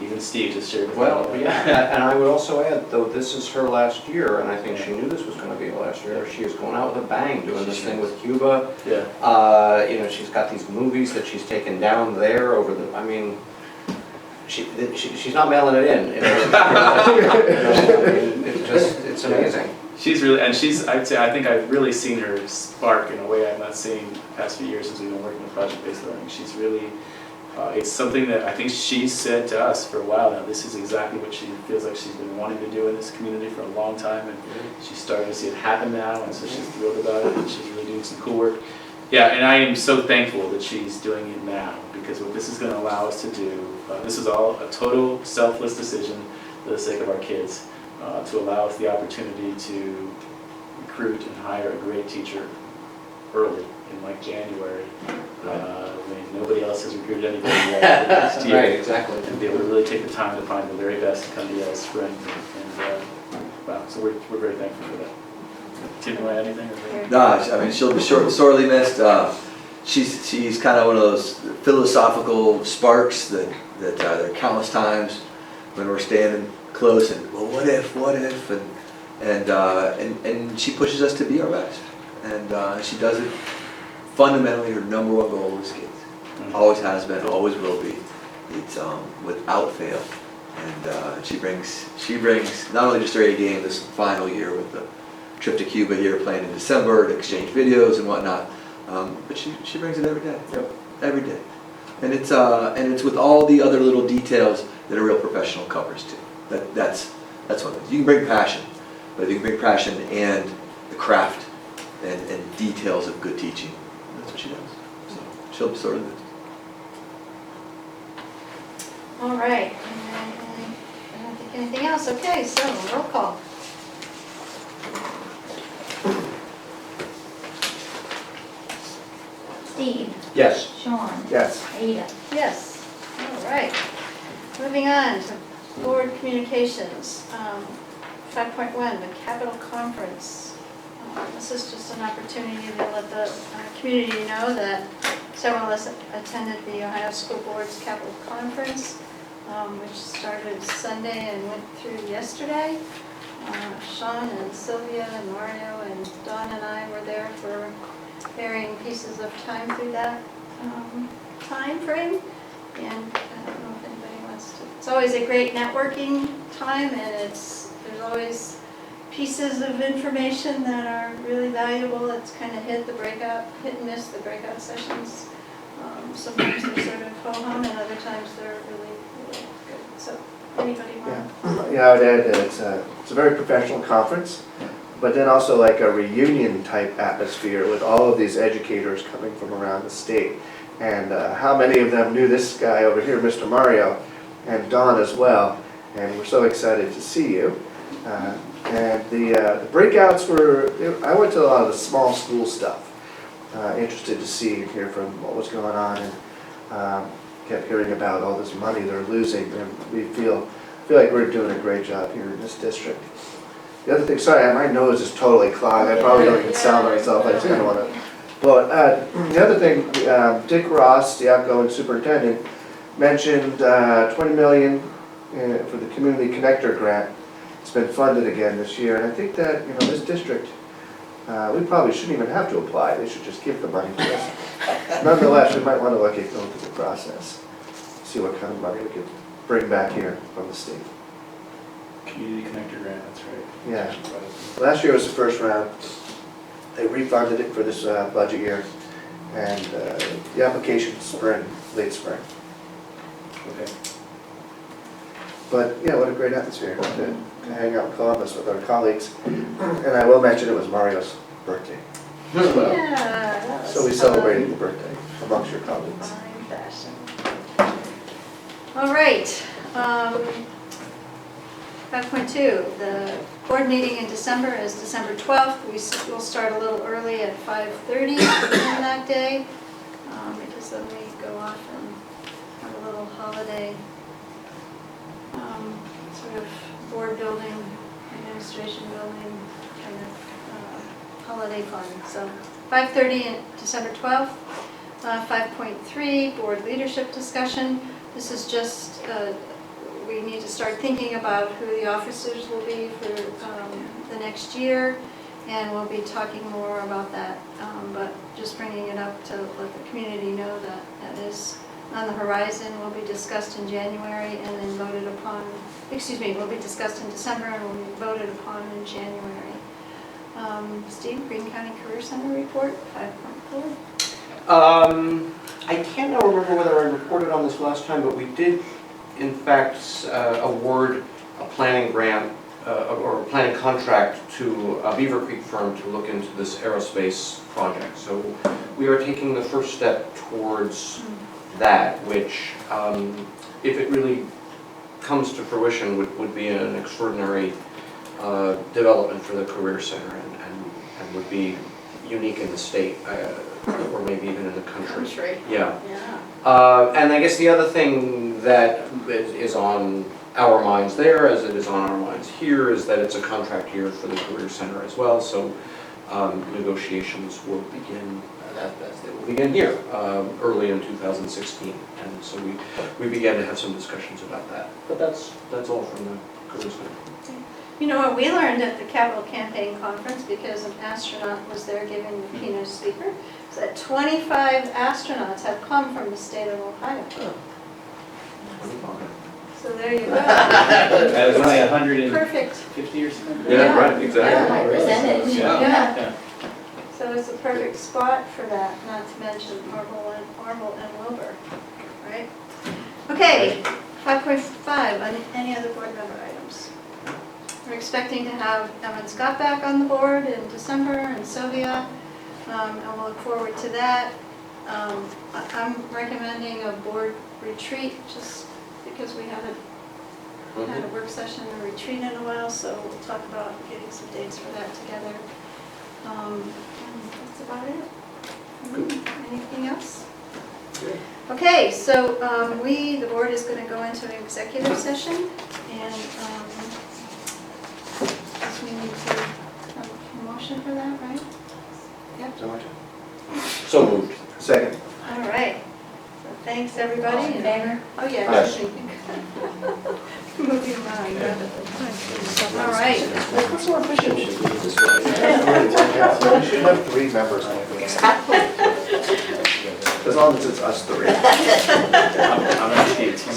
even Steve just shared with me. Well, yeah, and I would also add, though, this is her last year, and I think she knew this was going to be her last year. She is going out with a bang, doing this thing with Cuba. Yeah. She's got these movies that she's taken down there over the, I mean, she's not mailing it in. It's amazing. She's really, and I'd say, I think I've really seen her spark in a way I've not seen the past few years since we've been working with project-based learning. She's really, it's something that I think she's said to us for a while now. This is exactly what she feels like she's been wanting to do in this community for a long time, and she's starting to see it happen now, and so she's thrilled about it, and she's really doing some cool work. Yeah, and I am so thankful that she's doing it now, because what this is going to allow us to do, this is all a total selfless decision for the sake of our kids. To allow us the opportunity to recruit and hire a great teacher early, in like January, when nobody else has recruited anybody yet for next year. Right, exactly. And be able to really take the time to find the very best to come to Yellow Springs. And wow, so we're very thankful for that. Tim, you want to add anything? Or- No, I mean, she'll be sorely missed. She's kind of one of those philosophical sparks that there are countless times when we're standing close and, well, what if, and she pushes us to be our best, and she does it. Fundamentally, her number one goal is kids. Always has been, always will be. It's without fail, and she brings not only just her A game this final year with the trip to Cuba here, playing in December, to exchange videos and whatnot, but she brings it every day. Yep. Every day, and it's with all the other little details that a real professional covers too. That's one thing. You can bring passion, but if you can bring passion and the craft and details of good teaching, that's what she does. So she'll be sort of this. All right, I don't think anything else. Okay, so roll call. Steve, Yes. Sean, Yes. Ada. Yes, all right. Moving on to board communications. 5.1, the Capital Conference. This is just an opportunity to let the community know that several of us attended the Ohio School Board's Capital Conference, which started Sunday and went through yesterday. Sean and Sylvia and Mario and Dawn and I were there for varying pieces of time through that time frame. And I don't know if anybody wants to. It's always a great networking time, and there's always pieces of information that are really valuable. It's kind of hit and miss the breakout sessions. Sometimes they're sort of ho-hum, and other times they're really, really good. So anybody want? Yeah, I would add that it's a very professional conference, but then also like a reunion type atmosphere with all of these educators coming from around the state. And how many of them knew this guy over here, Mr. Mario, and Don as well. And we're so excited to see you. And the breakouts I went to a lot of the small school stuff. Interested to see and hear from what was going on, and kept hearing about all this money they're losing. And we feel like we're doing a great job here in this district. The other thing, sorry, my nose is totally clogged, I probably don't even sound myself, I just kind of want to blow it. The other thing, Dick Ross, the outgoing superintendent, mentioned 20 million for the Community Connector Grant. It's been funded again this year, and I think that, this district, we probably shouldn't even have to apply, they should just give the money to us. Nonetheless, we might want to look at going through the process, see what kind of money we could bring back here from the state. Community Connector Grant, that's right. Yeah. Last year was the first round. They refunded it for this budget year, and the application's spring, late spring. Okay. But yeah, what a great atmosphere to hang out in Columbus with our colleagues. And I will mention it was Mario's birthday. Yeah, that was So we fun. celebrated the birthday amongst your colleagues. Fine fashion. All right. 5.2, the board meeting in December is December 12th. We'll start a little early at 5:30 on that day, because then we go off and have a little holiday, sort of board building, administration building, kind of holiday fun. So 5:30 on December 12th. 5.3, board leadership discussion. This is just, we need to start thinking about who the officers will be for the next year, and we'll be talking more about that, but just bringing it up to let the community know that that is on the horizon, will be discussed in January and then voted upon, will be discussed in December and will be voted upon in January. Steve, Greene County Career Center report, 5.4. I can't now remember whether I reported on this last time, but we did, in fact, award a planning grant or a planning contract to a Beaver Creek firm to look into this aerospace project. So we are taking the first step towards that, which, if it really comes to fruition, would be an extraordinary development for the Career Center and would be unique in the state, or maybe even in the country. Yeah. And I guess the other thing that is on our minds there, as it is on our minds here, is that it's a contract year for the Career Center as well, so negotiations will begin, as they will begin here, early in 2016. And so we began to have some discussions about that. But that's all from the Career Center. You know what we learned at the Capital Campaign Conference, because an astronaut was there giving the keynote speaker, is that 25 astronauts have come from the state of Ohio. So there you go. That was only 150 Perfect. or something? Yeah, right, exactly. Yeah, percentage, Yeah. yeah. So it's a perfect spot for that, not to mention Orville and Wilbur, right? Okay, 5.5, any other board member items? We're expecting to have Evan Scott back on the board in December, and Sylvia, and we'll look forward to that. I'm recommending a board retreat, just because we haven't had a work session or retreat in a while, so we'll talk about getting some dates for that together. And that's about it. Anything else? Okay, so the board is going to go into an executive session, and we need to have a motion for that, right? Yep. So moved. Second. All right. So thanks, everybody. All in favor? Oh, yeah. Yes. Moving on. All right. What's more efficient, should we do this way? We should have 3 members on it. As long as it's us 3. I'm actually a team